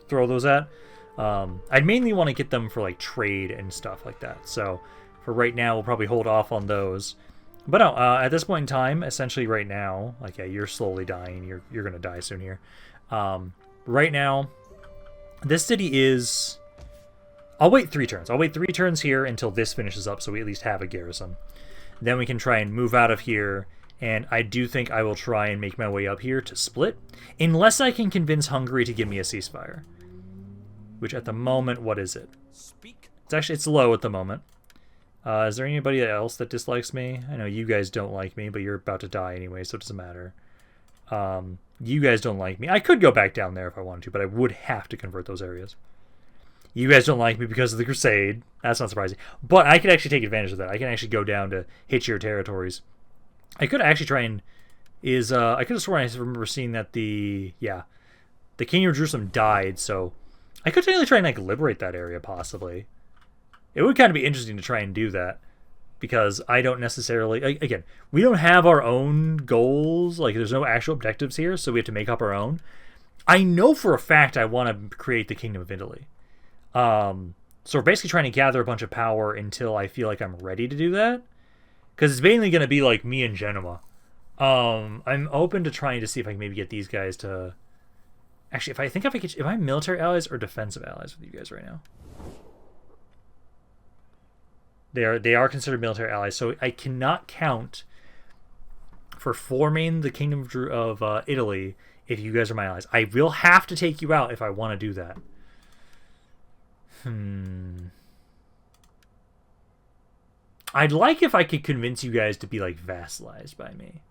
S1: throw those at. I'd mainly want to get them for, like, trade and stuff like that. So, for right now, we'll probably hold off on those. But no, at this point in time, essentially right now, like, yeah, you're slowly dying. You're going to die soon here. Right now, this city is... I'll wait 3 turns. I'll wait 3 turns here until this finishes up so we at least have a garrison. Then we can try and move out of here, and I do think I will try and make my way up here to split, unless I can convince Hungary to give me a ceasefire. Which at the moment, what is it? It's low at the moment. Is there anybody else that dislikes me? I know you guys don't like me, but you're about to die anyway, so it doesn't matter. You guys don't like me. I could go back down there if I wanted to, but I would have to convert those areas. You guys don't like me because of the Crusade. That's not surprising. But I could actually take advantage of that. I can actually go down to hit your territories. I could actually try and... I could have sworn I remember seeing that the King of Jerusalem died, so... I could technically try and, like, liberate that area, possibly. It would kind of be interesting to try and do that. Because I don't necessarily... Again, we don't have our own goals. Like, there's no actual objectives here, so we have to make up our own. I know for a fact I want to create the Kingdom of Italy. So we're basically trying to gather a bunch of power until I feel like I'm ready to do that. Because it's mainly going to be like me and Genoa. I'm open to trying to see if I can maybe get these guys to... Actually, if I'm military allies or defensive allies with you guys right now? They are considered military allies, so I cannot count for forming the Kingdom of Italy if you guys are my allies. I will have to take you out if I want to do that. I'd like if I could convince you guys to be, like, vassalized by me.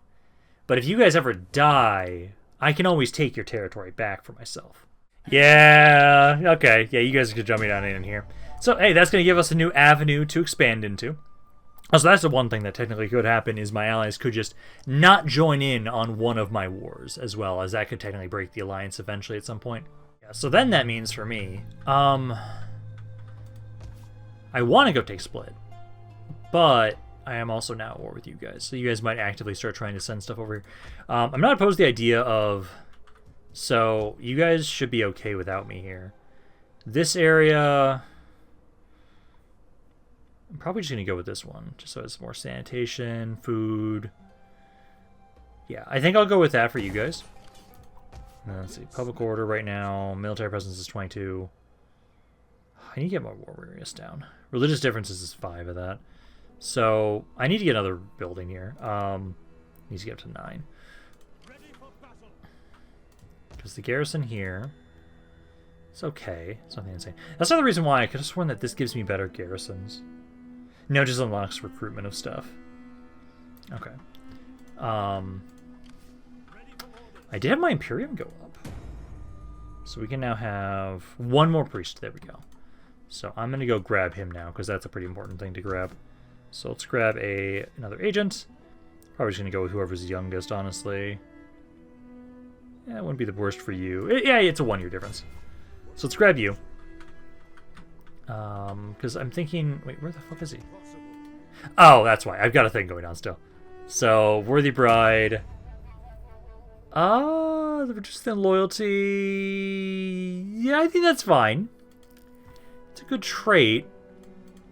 S1: But if you guys ever die, I can always take your territory back for myself. Yeah, okay. Yeah, you guys could jump me down in here. So, hey, that's going to give us a new avenue to expand into. So that's the one thing that technically could happen, is my allies could just not join in on one of my wars, as well, as that could technically break the alliance eventually at some point. Yeah, so then that means for me, I want to go take Split, but I am also now at war with you guys, so you guys might actively start trying to send stuff over here. I'm not opposed to the idea of... So, you guys should be okay without me here. This area... I'm probably just going to go with this one, just so it's more sanitation, food. Yeah, I think I'll go with that for you guys. Let's see, public order right now, military presence is 22. I need to get my war weariness down. Religious differences is 5 of that. So, I need to get another building here. Needs to get up to 9. Because the garrison here... It's okay. It's nothing insane. That's another reason why I could have sworn that this gives me better garrisons. No, it just unlocks recruitment of stuff. Okay. I did have my Imperium go up. So we can now have 1 more priest. There we go. So I'm going to go grab him now, because that's a pretty important thing to grab. So let's grab another agent. Probably just going to go with whoever's youngest, honestly. Yeah, it wouldn't be the worst for you. Yeah, it's a 1-year difference. So let's grab you. Because I'm thinking... Wait, where the fuck is he? Oh, that's why. I've got a thing going on still. So, Worthy Bride. Just in loyalty... Yeah, I think that's fine. It's a good trait.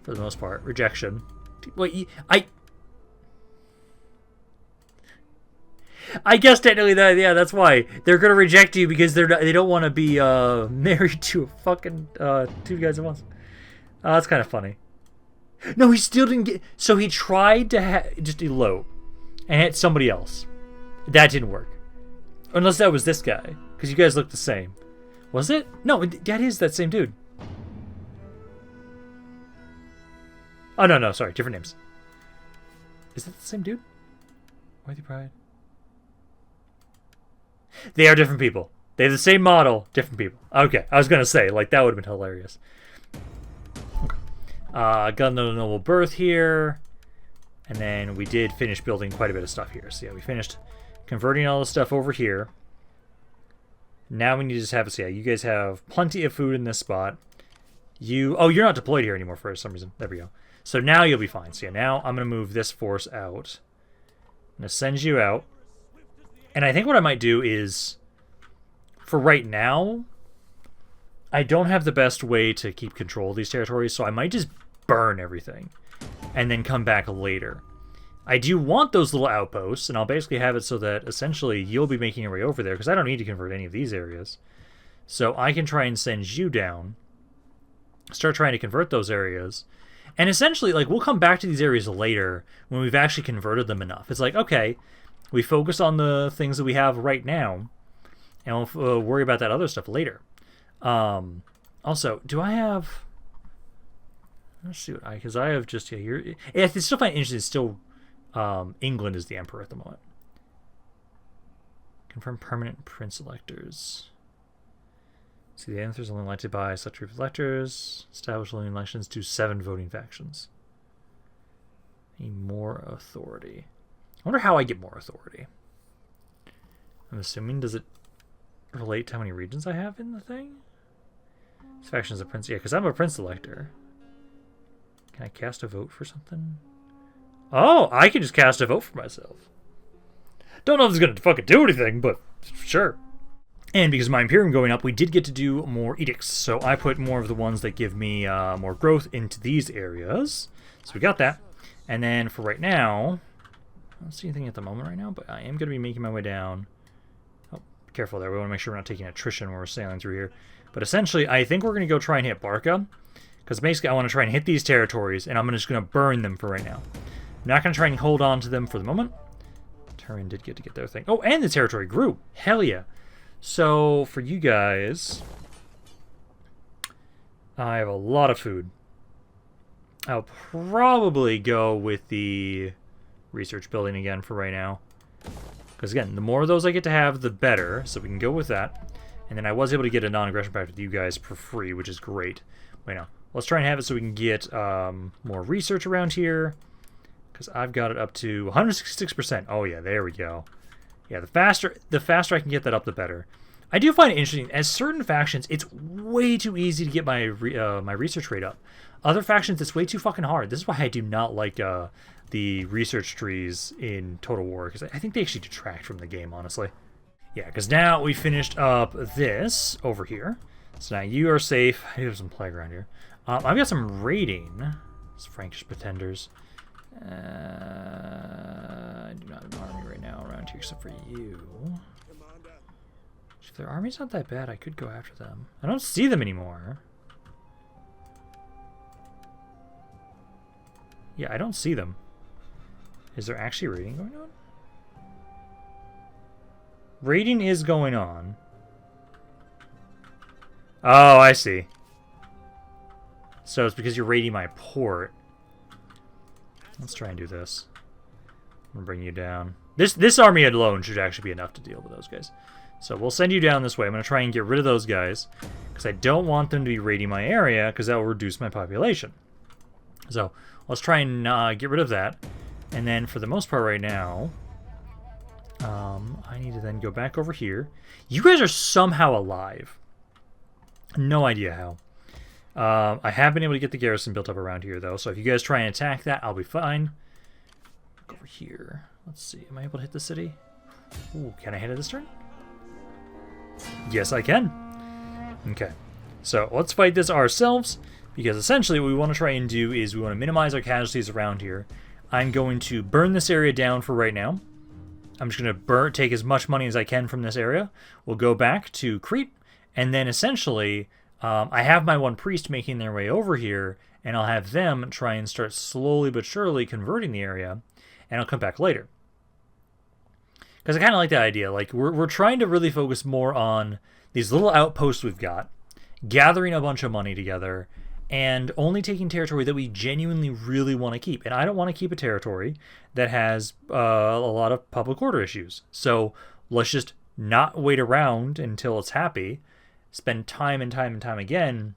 S1: For the most part. Rejection. Wait, I guess technically that, yeah, that's why they're gonna reject you because they don't want to be married to a fucking two guys at once. That's kind of funny. No, he still didn't get. So he tried to just elope and hit somebody else. That didn't work. Unless that was this guy, because you guys look the same. Was it? No, that is that same dude. Oh no, sorry, different names. Is that the same dude? Worthy Pride. They are different people. They have the same model, different people. Okay, I was gonna say, like, that would have been hilarious. Okay. Got another noble birth here. And then we did finish building quite a bit of stuff here. So yeah, we finished converting all the stuff over here. Now we need to just have, so yeah, you guys have plenty of food in this spot. Oh, you're not deployed here anymore for some reason. There we go. So now you'll be fine. So yeah, now I'm going to move this force out. I'm going to send you out. And I think what I might do is, for right now, I don't have the best way to keep control of these territories, so I might just burn everything and then come back later. I do want those little outposts, and I'll basically have it so that essentially you'll be making your way over there, because I don't need to convert any of these areas. So I can try and send you down, start trying to convert those areas, and essentially, like, we'll come back to these areas later when we've actually converted them enough. It's like, okay, we focus on the things that we have right now, and we'll worry about that other stuff later. Also, do I have... Let's see what because I have just, yeah, you're... I still find it interesting, it's still... England is the emperor at the moment. Confirm permanent prince electors. See, the answer is only elected by such group of electors. Establish only elections to 7 voting factions. Need more authority. I wonder how I get more authority. I'm assuming, does it relate to how many regions I have in the thing? This faction is a prince. Yeah, because I'm a prince elector. Can I cast a vote for something? Oh, I can just cast a vote for myself. Don't know if it's going to fucking do anything, but sure. And because of my Imperium going up, we did get to do more edicts. So I put more of the ones that give me more growth into these areas. So we got that. And then for right now, I don't see anything at the moment right now, but I am going to be making my way down. Oh, be careful there. We want to make sure we're not taking attrition when we're sailing through here. But essentially, I think we're going to go try and hit Barca. Because basically, I want to try and hit these territories, and I'm just going to burn them for right now. I'm not going to try and hold on to them for the moment. Turin did get to get their thing. Oh, and the territory grew. Hell yeah. So, for you guys, I have a lot of food. I'll probably go with the research building again for right now. Because again, the more of those I get to have, the better. So we can go with that. And then I was able to get a non-aggression pact with you guys for free, which is great. Wait, no. Let's try and have it so we can get more research around here. Because I've got it up to 166%. Oh yeah, there we go. Yeah, the faster I can get that up, the better. I do find it interesting. As certain factions, it's way too easy to get my my research rate up. Other factions, it's way too fucking hard. This is why I do not like the research trees in Total War, because I think they actually detract from the game, honestly. Yeah, because now we finished up this over here. So now you are safe. I do have some plague around here. I've got some raiding. It's Frankish pretenders. I do not have an army right now around here except for you. If their army's not that bad, I could go after them. I don't see them anymore. Yeah, I don't see them. Is there actually raiding going on? Raiding is going on. Oh, I see. So it's because you're raiding my port. Let's try and do this. I'm gonna bring you down. This army alone should actually be enough to deal with those guys. So we'll send you down this way. I'm gonna try and get rid of those guys because I don't want them to be raiding my area because that will reduce my population. So let's try and get rid of that. And then for the most part right now, I need to then go back over here. You guys are somehow alive. No idea how. I have been able to get the garrison built up around here, though. So if you guys try and attack that, I'll be fine. Look over here. Let's see. Am I able to hit the city? Ooh, can I hit it this turn? Yes, I can. Okay. So let's fight this ourselves, because essentially what we want to try and do is we want to minimize our casualties around here. I'm going to burn this area down for right now. I'm just going to take as much money as I can from this area. We'll go back to Crete, and then essentially I have my one priest making their way over here, and I'll have them try and start slowly but surely converting the area, and I'll come back later. Because I kind of like that idea. Like, we're trying to really focus more on these little outposts we've got, gathering a bunch of money together, and only taking territory that we genuinely really want to keep. And I don't want to keep a territory that has a lot of public order issues. So let's just not wait around until it's happy, spend time and time and time again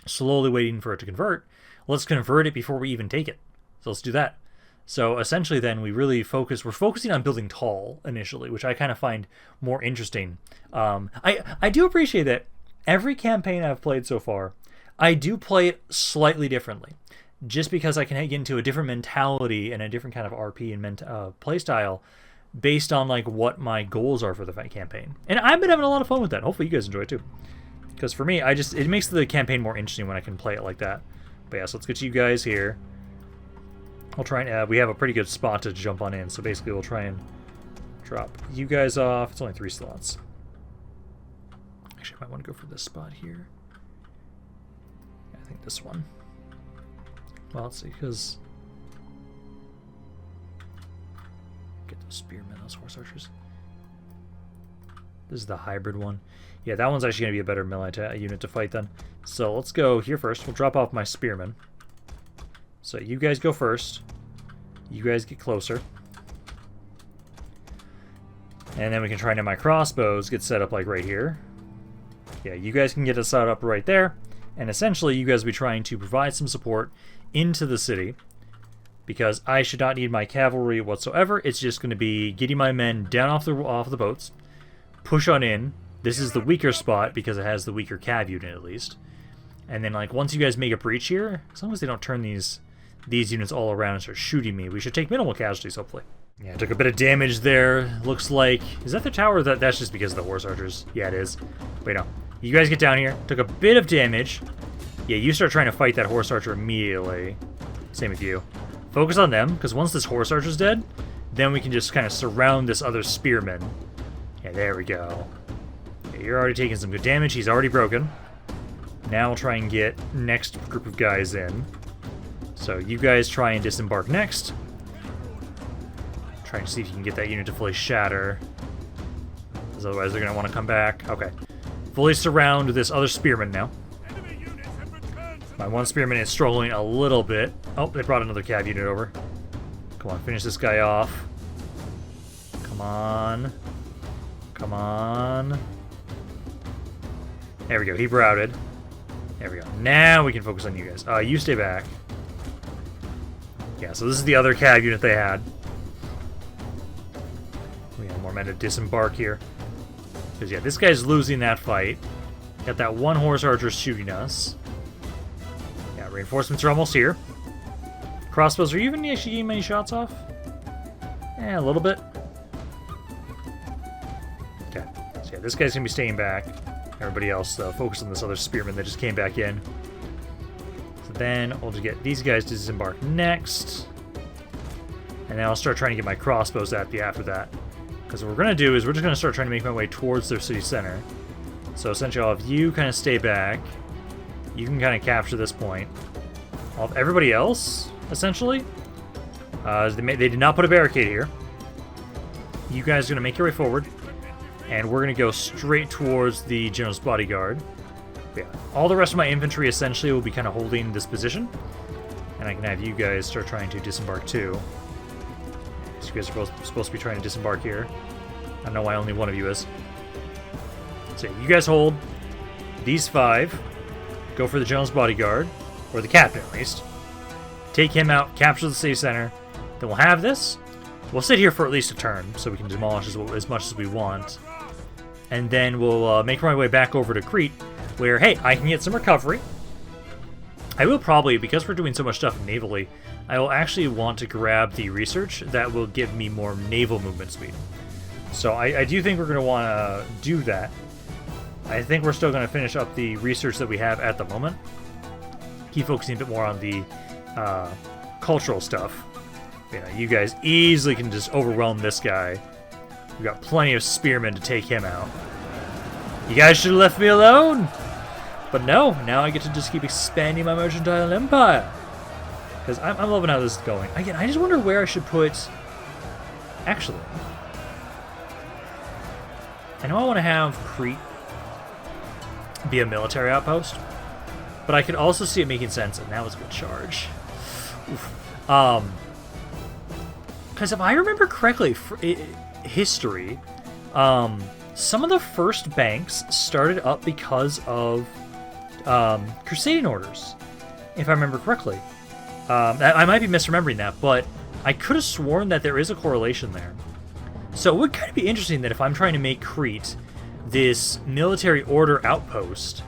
S1: slowly waiting for it to convert. Let's convert it before we even take it. So let's do that. So essentially then we're focusing on building tall initially, which I kind of find more interesting. I do appreciate that every campaign I've played so far, I do play it slightly differently, just because I can get into a different mentality and a different kind of RP and play style based on like what my goals are for the campaign. And I've been having a lot of fun with that. Hopefully you guys enjoy it too. Because for me, it makes the campaign more interesting when I can play it like that. But yeah, so let's get you guys here. I'll try and we have a pretty good spot to jump on in, so basically we'll try and drop you guys off. It's only 3 slots. Actually, I might want to go for this spot here. I think this one. Well, let's see, because get those spearmen, those horse archers. This is the hybrid one. Yeah, that one's actually going to be a better melee unit to fight then. So let's go here first. We'll drop off my spearmen. So you guys go first. You guys get closer. And then we can try and have my crossbows get set up like right here. Yeah, you guys can get it set up right there. And essentially, you guys will be trying to provide some support into the city, because I should not need my cavalry whatsoever. It's just going to be getting my men down off the boats, push on in. This is the weaker spot because it has the weaker cav unit at least. And then like once you guys make a breach here, as long as they don't turn these units all around and start shooting me, we should take minimal casualties hopefully. Yeah, I took a bit of damage there. Looks like, is that the tower? That's just because of the horse archers. Yeah, it is. Wait, no. You guys get down here. Took a bit of damage. Yeah, you start trying to fight that horse archer immediately. Same with you. Focus on them, because once this horse archer's dead, then we can just kind of surround this other spearman. Yeah, there we go. Yeah, you're already taking some good damage. He's already broken. Now we'll try and get next group of guys in. So you guys try and disembark next. Try and see if you can get that unit to fully shatter. Because otherwise they're going to want to come back. Okay. Fully surround this other spearman now. My one spearman is struggling a little bit. Oh, they brought another cav unit over. Come on, finish this guy off. Come on. Come on. There we go, he routed. There we go. Now we can focus on you guys. You stay back. Yeah, so this is the other cav unit they had. We have more men to disembark here. Because, yeah, this guy's losing that fight. Got that one horse archer shooting us. Yeah, reinforcements are almost here. Crossbows, are you even actually getting many shots off? Yeah, a little bit. Okay, so yeah, this guy's going to be staying back. Everybody else, focus on this other spearman that just came back in. So then we'll just get these guys to disembark next. And then I'll start trying to get my crossbows after that. Because what we're going to do is we're just going to start trying to make my way towards their city center. So essentially I'll have you kind of stay back. You can kind of capture this point. I'll have everybody else, essentially. They did not put a barricade here. You guys are going to make your way forward. And we're going to go straight towards the general's bodyguard. Yeah, all the rest of my infantry essentially will be kind of holding this position. And I can have you guys start trying to disembark too. So you guys are supposed to be trying to disembark here. I don't know why only one of you is. So you guys hold. These 5 go for the general's bodyguard, or the captain at least. Take him out, capture the city center. Then we'll have this. We'll sit here for at least a turn, so we can demolish as much as we want. And then we'll make my way back over to Crete, where, hey, I can get some recovery. I will probably, because we're doing so much stuff navally, I will actually want to grab the research that will give me more naval movement speed. So I do think we're going to want to do that. I think we're still going to finish up the research that we have at the moment. Keep focusing a bit more on the cultural stuff. You know, you guys easily can just overwhelm this guy We got plenty of spearmen to take him out. You guys should have left me alone! But no, now I get to just keep expanding my mercantile empire. Because I'm loving how this is going. Again, I just wonder where I should put... Actually, I know I want to have Crete be a military outpost, but I could also see it making sense, and that was a good charge. Because if I remember correctly, history, some of the first banks started up because of crusading orders, if I remember correctly. I might be misremembering that, but I could have sworn that there is a correlation there. So it would kind of be interesting that if I'm trying to make Crete this military order outpost,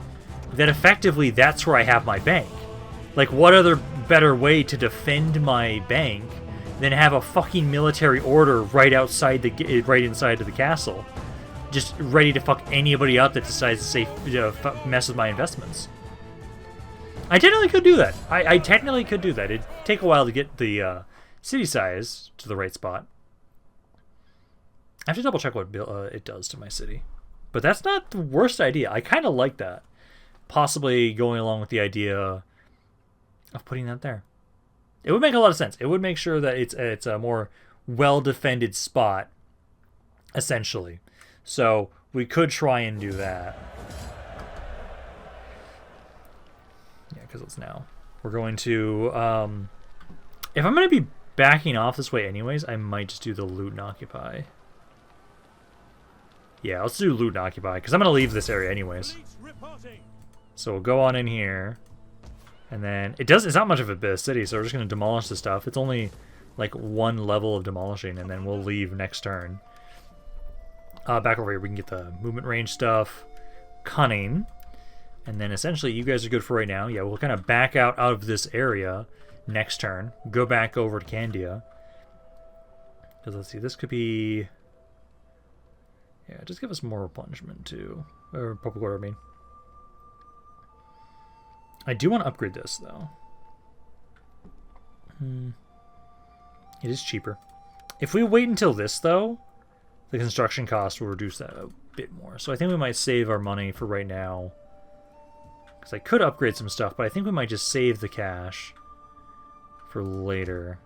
S1: that effectively that's where I have my bank. Like, what other better way to defend my bank than have a fucking military order right outside right inside of the castle, just ready to fuck anybody up that decides to say mess with my investments. I technically could do that. I technically could do that. It'd take a while to get the city size to the right spot. I have to double check what it does to my city. But that's not the worst idea. I kind of like that. Possibly going along with the idea of putting that there. It would make a lot of sense. It would make sure that it's a more well-defended spot, essentially. So we could try and do that. Yeah, because it's now. We're going to... if I'm going to be backing off this way anyways, I might just do the loot and occupy. Yeah, let's do loot and occupy, because I'm going to leave this area anyways. So we'll go on in here. And then, it's not much of a city, so we're just going to demolish the stuff. It's only, like, one level of demolishing, and then we'll leave next turn. Back over here, we can get the movement range stuff. Cunning. And then, essentially, you guys are good for right now. Yeah, we'll kind of back out of this area next turn. Go back over to Candia. Because, let's see, this could be... Yeah, just give us more replenishment, too. Or public order, I mean. I do want to upgrade this, though. It is cheaper. If we wait until this, though, the construction cost will reduce that a bit more. So I think we might save our money for right now. Because I could upgrade some stuff, but I think we might just save the cash for later.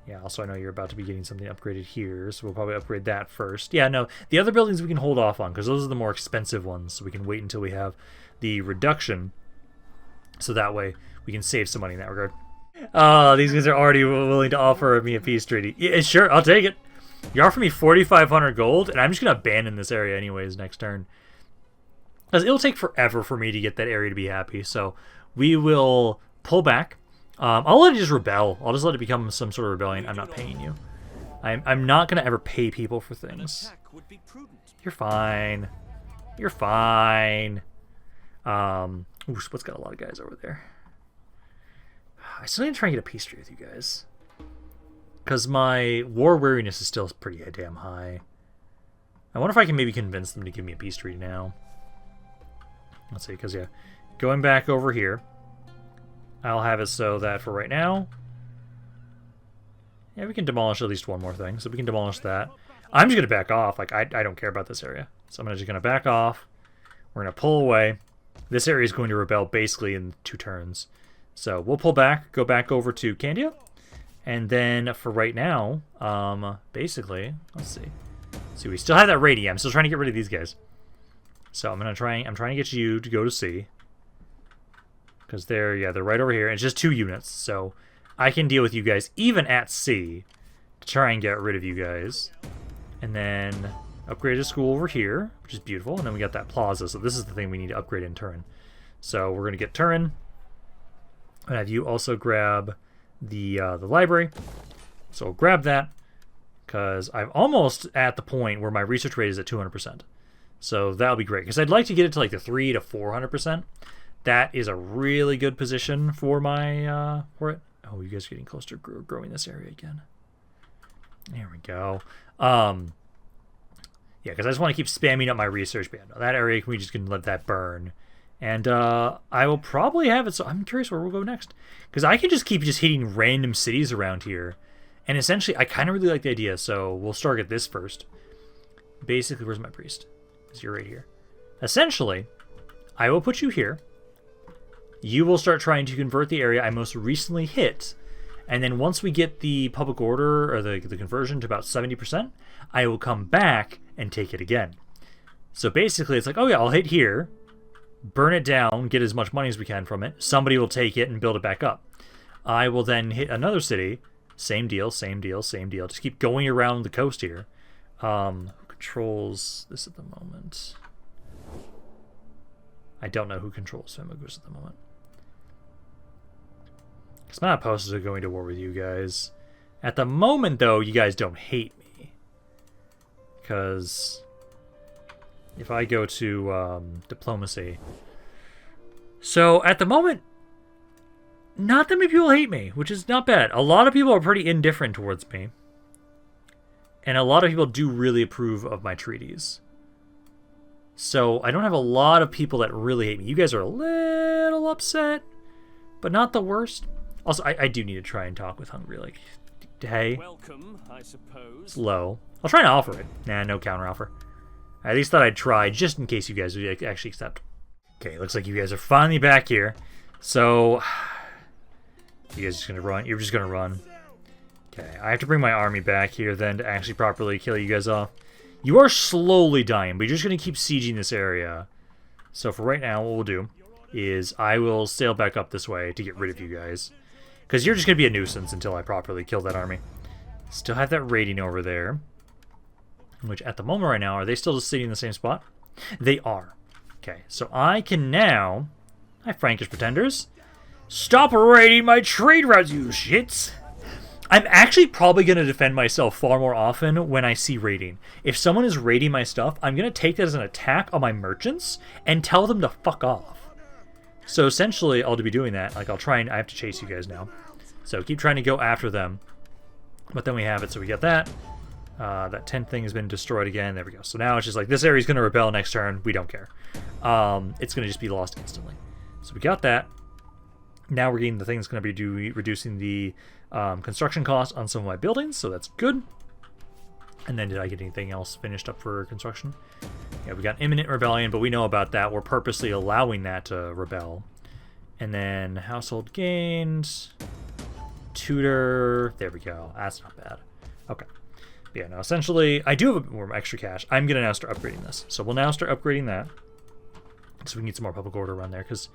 S1: Yeah, also I know you're about to be getting something upgraded here, so we'll probably upgrade that first. Yeah, no, the other buildings we can hold off on, because those are the more expensive ones, so we can wait until we have the reduction. So that way, we can save some money in that regard. Oh, these guys are already willing to offer me a peace treaty. Yeah, sure, I'll take it. You offer me 4,500 gold, and I'm just going to abandon this area anyways next turn. Because it'll take forever for me to get that area to be happy. So we will pull back. I'll let it just rebel. I'll just let it become some sort of rebellion. I'm not paying you. I'm not going to ever pay people for things. You're fine. You're fine. Ooh, Split's got a lot of guys over there. I still need to try and get a peace treaty with you guys. Because my war weariness is still pretty damn high. I wonder if I can maybe convince them to give me a peace treaty now. Let's see, because yeah, going back over here, I'll have it so that for right now, yeah, we can demolish at least one more thing. So we can demolish that. I'm just going to back off. Like, I don't care about this area. So I'm just going to back off. We're going to pull away. This area is going to rebel basically in 2 turns. So we'll pull back, go back over to Candia. And then for right now, basically, let's see. See, we still have that raid. I'm still trying to get rid of these guys. So I'm trying to get you to go to C. Because they're right over here. And it's just 2 units. So I can deal with you guys even at C to try and get rid of you guys. And then upgrade a school over here, which is beautiful. And then we got that plaza. So this is the thing we need to upgrade in Turin. So we're going to get Turin. And have you also grab the library. So I'll grab that. Because I'm almost at the point where my research rate is at 200%. So that'll be great. Because I'd like to get it to like the 300 to 400%. That is a really good position for my for it. Oh, you guys are getting close to growing this area again. There we go. Yeah, because I just want to keep spamming up my research. But yeah, no, that area, we just can let that burn. And I will probably have it. So I'm curious where we'll go next. Because I can just keep hitting random cities around here. And essentially, I kind of really like the idea. So we'll start at this first. basically, where's my priest? Because you're right here. Essentially, I will put you here. You will start trying to convert the area I most recently hit. And then once we get the public order, or the conversion to about 70%, I will come back and take it again. So basically, it's like, oh yeah, I'll hit here, burn it down, get as much money as we can from it. Somebody will take it and build it back up. I will then hit another city. Same deal, same deal, same deal. Just keep going around the coast here. Who controls this at the moment? I don't know who controls Famagus at the moment. Because I'm not opposed to going to war with you guys. At the moment, though, you guys don't hate me. Because if I go to diplomacy... So, at the moment, not that many people hate me, which is not bad. A lot of people are pretty indifferent towards me. And a lot of people do really approve of my treaties. So, I don't have a lot of people that really hate me. You guys are a little upset, but not the worst. Also, I do need to try and talk with Hungary. Like, hey,
S2: welcome, I suppose.
S1: It's low. I'll try and offer it. Nah, no counteroffer. I at least thought I'd try, just in case you guys would actually accept. Okay, looks like you guys are finally back here. So, you guys just gonna run? You're just gonna run. Okay, I have to bring my army back here then to actually properly kill you guys off. You are slowly dying, but you're just gonna keep sieging this area. So for right now, what we'll do is I will sail back up this way to get rid of you guys. Because you're just going to be a nuisance until I properly kill that army. Still have that raiding over there. Which at the moment right now, are they still just sitting in the same spot? They are. Okay, so I can now... Hi, Frankish pretenders. Stop raiding my trade routes, you shits! I'm actually probably going to defend myself far more often when I see raiding. If someone is raiding my stuff, I'm going to take that as an attack on my merchants and tell them to fuck off. So essentially, I'll be doing that. Like, I'll try and... I have to chase you guys now. So keep trying to go after them. But then we have it, so we get that. That 10th thing has been destroyed again. There we go. So now it's just like, this area's going to rebel next turn. We don't care. It's going to just be lost instantly. So we got that. Now we're getting the thing that's going to be reducing the construction costs on some of my buildings, so that's good. And then did I get anything else finished up for construction? Yeah, we got imminent rebellion, but we know about that. We're purposely allowing that to rebel. And then household gains, tutor, there we go. That's not bad. Okay. But yeah, no, essentially, I do have more extra cash. I'm going to now start upgrading this. So we'll now start upgrading that. So we need some more public order around there, because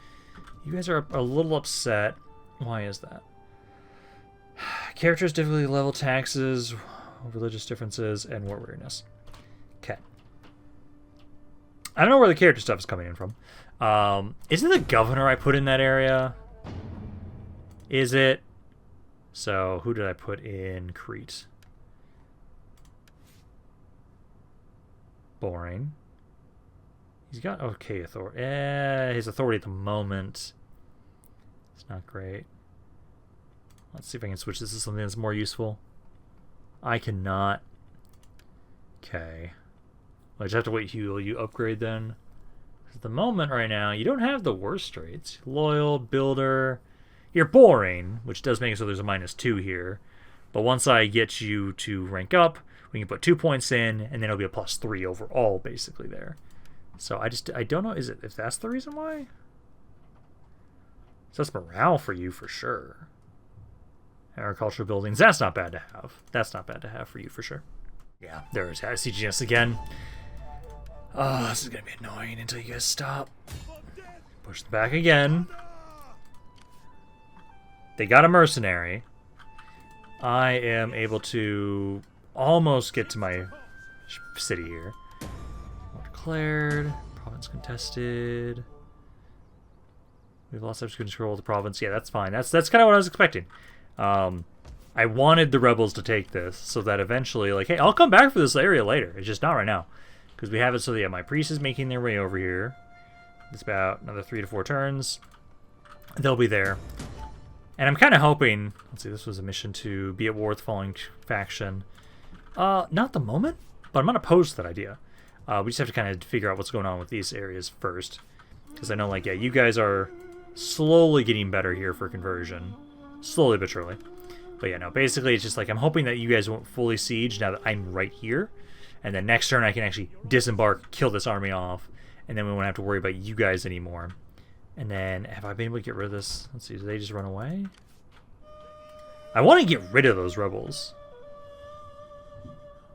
S1: you guys are a little upset. Why is that? Characters, difficulty level, taxes, religious differences, and war weariness. Okay. I don't know where the character stuff is coming in from. Isn't the governor I put in that area? Is it? So, who did I put in Crete? Boring. He's got okay authority. His authority at the moment. It's not great. Let's see if I can switch this to something that's more useful. I cannot. Okay. I just have to wait till you upgrade then. At the moment right now, you don't have the worst traits. Loyal, builder. You're boring, which does make it so there's a -2 here. But once I get you to rank up, we can put 2 points in, and then it'll be a +3 overall, basically, there. So I don't know if that's the reason why? So that's morale for you for sure. Agricultural buildings, that's not bad to have. That's not bad to have for you for sure. Yeah, there's CGS again. Oh, this is going to be annoying until you guys stop. Push them back again. They got a mercenary. I am able to almost get to my city here. War declared. Province contested. We've lost control of the province. Yeah, that's fine. That's kind of what I was expecting. I wanted the rebels to take this so that eventually, like, hey, I'll come back for this area later. It's just not right now. Because we have it so that, yeah, my priest is making their way over here. It's about another 3 to 4 turns. They'll be there. And I'm kind of hoping, let's see, this was a mission to be at war with the falling faction. Not the moment, but I'm not opposed to that idea. We just have to kind of figure out what's going on with these areas first. Because I know, like, yeah, you guys are slowly getting better here for conversion. Slowly but surely. But yeah, no, basically it's just like I'm hoping that you guys won't fully siege now that I'm right here. And then next turn I can actually disembark, kill this army off, and then we won't have to worry about you guys anymore. And then, have I been able to get rid of this? Let's see, did they just run away? I want to get rid of those rebels.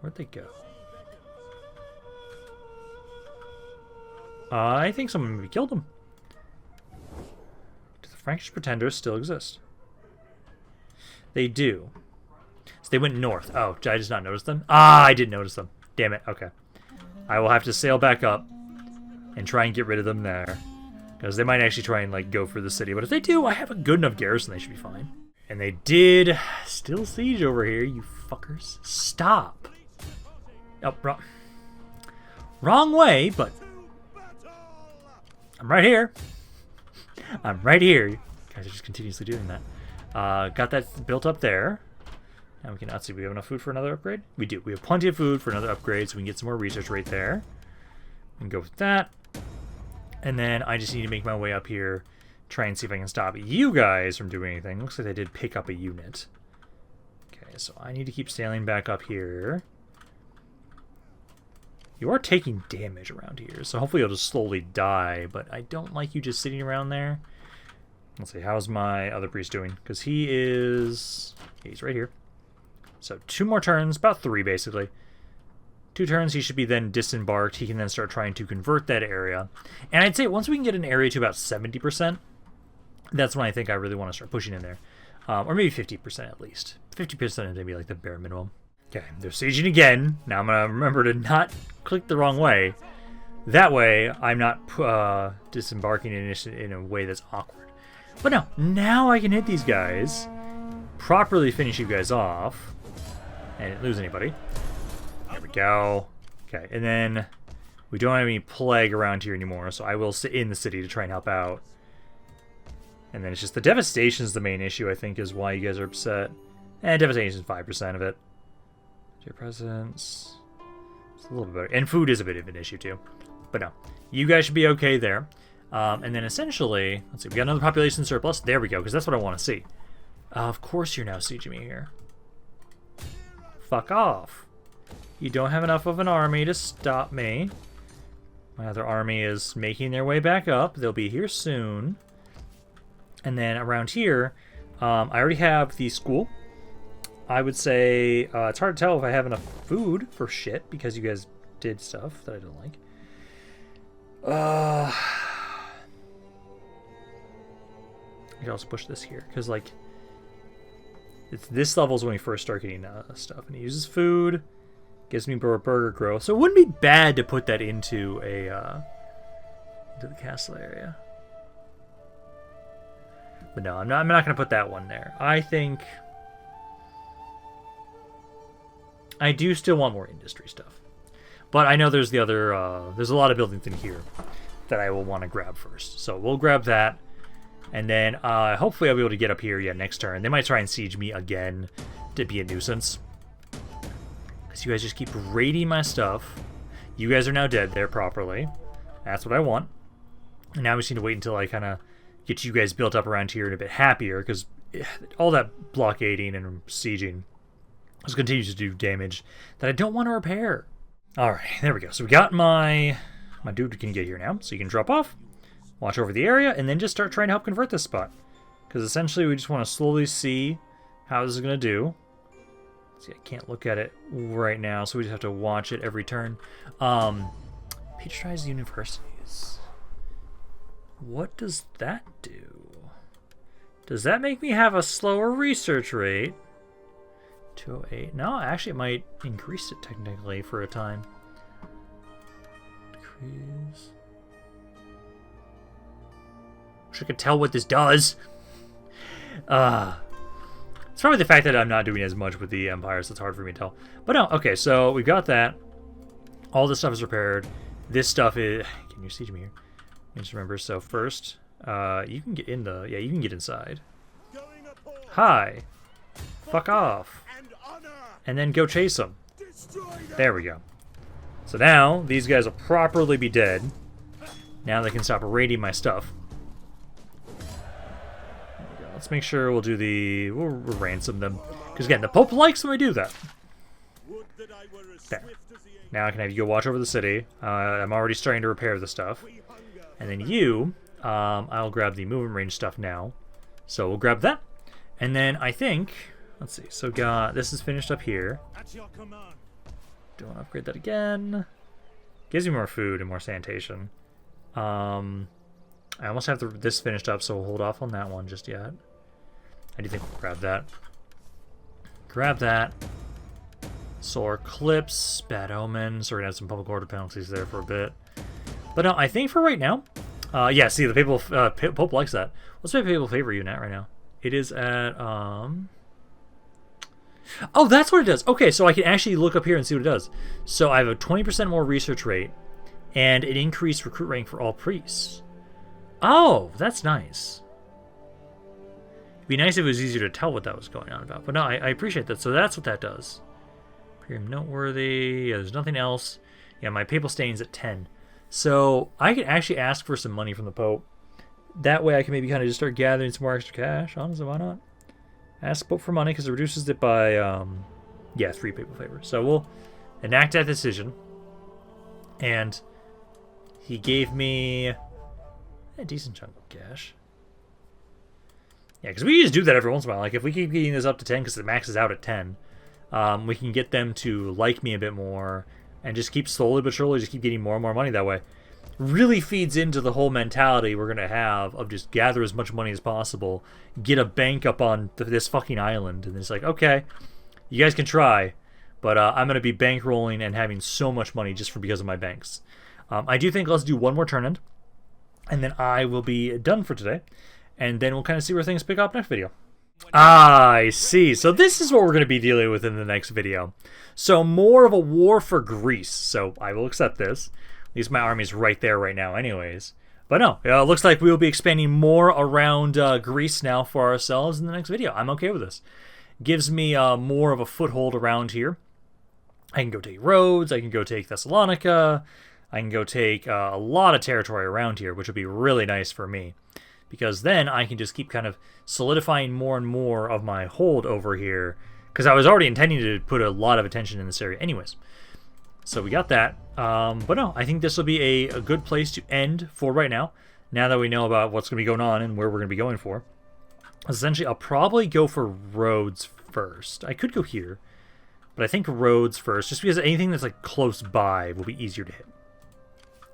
S1: Where'd they go? I think someone maybe killed them. Do the Frankish pretenders still exist? They do. So they went north. Oh, did I just not notice them? Ah, I didn't notice them. Damn it. Okay. I will have to sail back up and try and get rid of them there. Because they might actually try and, like, go for the city. But if they do, I have a good enough garrison, they should be fine. And they did still siege over here, you fuckers. Stop. Oh, wrong way, but I'm right here. I'm right here. You guys are just continuously doing that. Got that built up there. And we can, let's see, we have enough food for another upgrade? We do. We have plenty of food for another upgrade, so we can get some more research right there. We can go with that. And then I just need to make my way up here, try and see if I can stop you guys from doing anything. Looks like they did pick up a unit. Okay, so I need to keep sailing back up here. You are taking damage around here, so hopefully you'll just slowly die, but I don't like you just sitting around there. Let's see, how's my other priest doing? Because he's right here. So 2 more turns, about 3 basically. 2 turns, he should be then disembarked. He can then start trying to convert that area. And I'd say once we can get an area to about 70%, that's when I think I really want to start pushing in there. Or maybe 50% at least. 50% is going to be like the bare minimum. Okay, they're sieging again. Now I'm going to remember to not click the wrong way. That way, I'm not disembarking in a way that's awkward. But no, now I can hit these guys, properly finish you guys off, and didn't lose anybody. There we go. Okay, and then we don't have any plague around here anymore, so I will sit in the city to try and help out. And then it's just the devastation is the main issue, I think, is why you guys are upset. And devastation is 5% of it. Your presence. It's a little bit better. And food is a bit of an issue, too. But no, you guys should be okay there. And then essentially, let's see, we got another population surplus. There we go, because that's what I want to see. Of course you're now sieging me here. Fuck off. You don't have enough of an army to stop me. My other army is making their way back up. They'll be here soon. And then around here, I already have the school. I would say it's hard to tell if I have enough food for shit because you guys did stuff that I don't like. I can also push this here because, like, this level is when we first start getting stuff, and it uses food, gives me burger growth, so it wouldn't be bad to put that into a into the castle area. But no, I'm not going to put that one there. I think I do still want more industry stuff, but I know there's the other there's a lot of buildings in here that I will want to grab first, so we'll grab that. And then hopefully I'll be able to get up here next turn. They might try and siege me again to be a nuisance. Because you guys just keep raiding my stuff. You guys are now dead there properly. That's what I want. And now we just need to wait until I kind of get you guys built up around here and a bit happier. Because all that blockading and sieging just continues to do damage that I don't want to repair. Alright, there we go. So we got my dude can get here now. So you can drop off. Watch over the area, and then just start trying to help convert this spot. Because essentially we just want to slowly see how this is going to do. See, I can't look at it right now, so we just have to watch it every turn. Patronized universities. What does that do? Does that make me have a slower research rate? 208. No, actually it might increase it technically for a time. Decrease. Wish I could tell what this does. It's probably the fact that I'm not doing as much with the empires, so it's hard for me to tell. But no, okay, so we've got that. All this stuff is repaired. This stuff is... Can you siege me here? Just remember, so first, you can get in the... Yeah, you can get inside. Hi. Fuck off. And then go chase them. There we go. So now, these guys will properly be dead. Now they can stop raiding my stuff. Let's make sure we'll ransom them. Because again, the Pope likes when we do that. There. Now I can have you go watch over the city. I'm already starting to repair the stuff. And then you, I'll grab the movement range stuff now. So we'll grab that. And then I think, let's see, so this is finished up here. Do want to upgrade that again. Gives me more food and more sanitation. I almost have this finished up, so we'll hold off on that one just yet. I do think we'll grab that. Grab that. Solar Eclipse, Bad Omens. We're going to have some public order penalties there for a bit. But no, I think for right now... yeah, see, the Pope likes that. What's my papal favor unit at right now? It is at... Oh, that's what it does. Okay, so I can actually look up here and see what it does. So I have a 20% more research rate and an increased recruit rank for all priests. Oh, that's nice. It'd be nice if it was easier to tell what that was going on about. But no, I appreciate that. So that's what that does. Premium noteworthy. Yeah, there's nothing else. Yeah, my papal stain's at 10. So I could actually ask for some money from the Pope. That way I can maybe kind of just start gathering some more extra cash. Honestly, why not? Ask Pope for money because it reduces it by, yeah, 3 papal favors. So we'll enact that decision. And he gave me a decent chunk of cash. Yeah, because we can just do that every once in a while. Like, if we keep getting this up to 10 because it maxes out at 10, we can get them to like me a bit more and just keep slowly but surely just keep getting more and more money that way. Really feeds into the whole mentality we're going to have of just gather as much money as possible, get a bank up on this fucking island, and it's like, okay, you guys can try, but I'm going to be bankrolling and having so much money just because of my banks. I do think let's do one more turn end, and then I will be done for today, and then we'll kind of see where things pick up next video. I see. So this is what we're going to be dealing with in the next video. So more of a war for Greece. So I will accept this. At least my army's right there right now anyways. But no, it looks like we will be expanding more around Greece now for ourselves in the next video. I'm okay with this. Gives me more of a foothold around here. I can go take Rhodes. I can go take Thessalonica. I can go take a lot of territory around here, which would be really nice for me. Because then I can just keep kind of solidifying more and more of my hold over here. Because I was already intending to put a lot of attention in this area anyways. So we got that. But no, I think this will be a good place to end for right now. Now that we know about what's going to be going on and where we're going to be going for. Essentially, I'll probably go for Rhodes first. I could go here. But I think Rhodes first. Just because anything that's like close by will be easier to hit.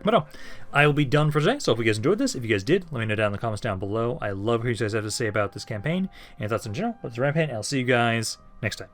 S1: But no, I will be done for today. So if you guys enjoyed this, if you guys did, let me know down in the comments down below. I love what you guys have to say about this campaign and thoughts in general. That's Rampaned, and I'll see you guys next time.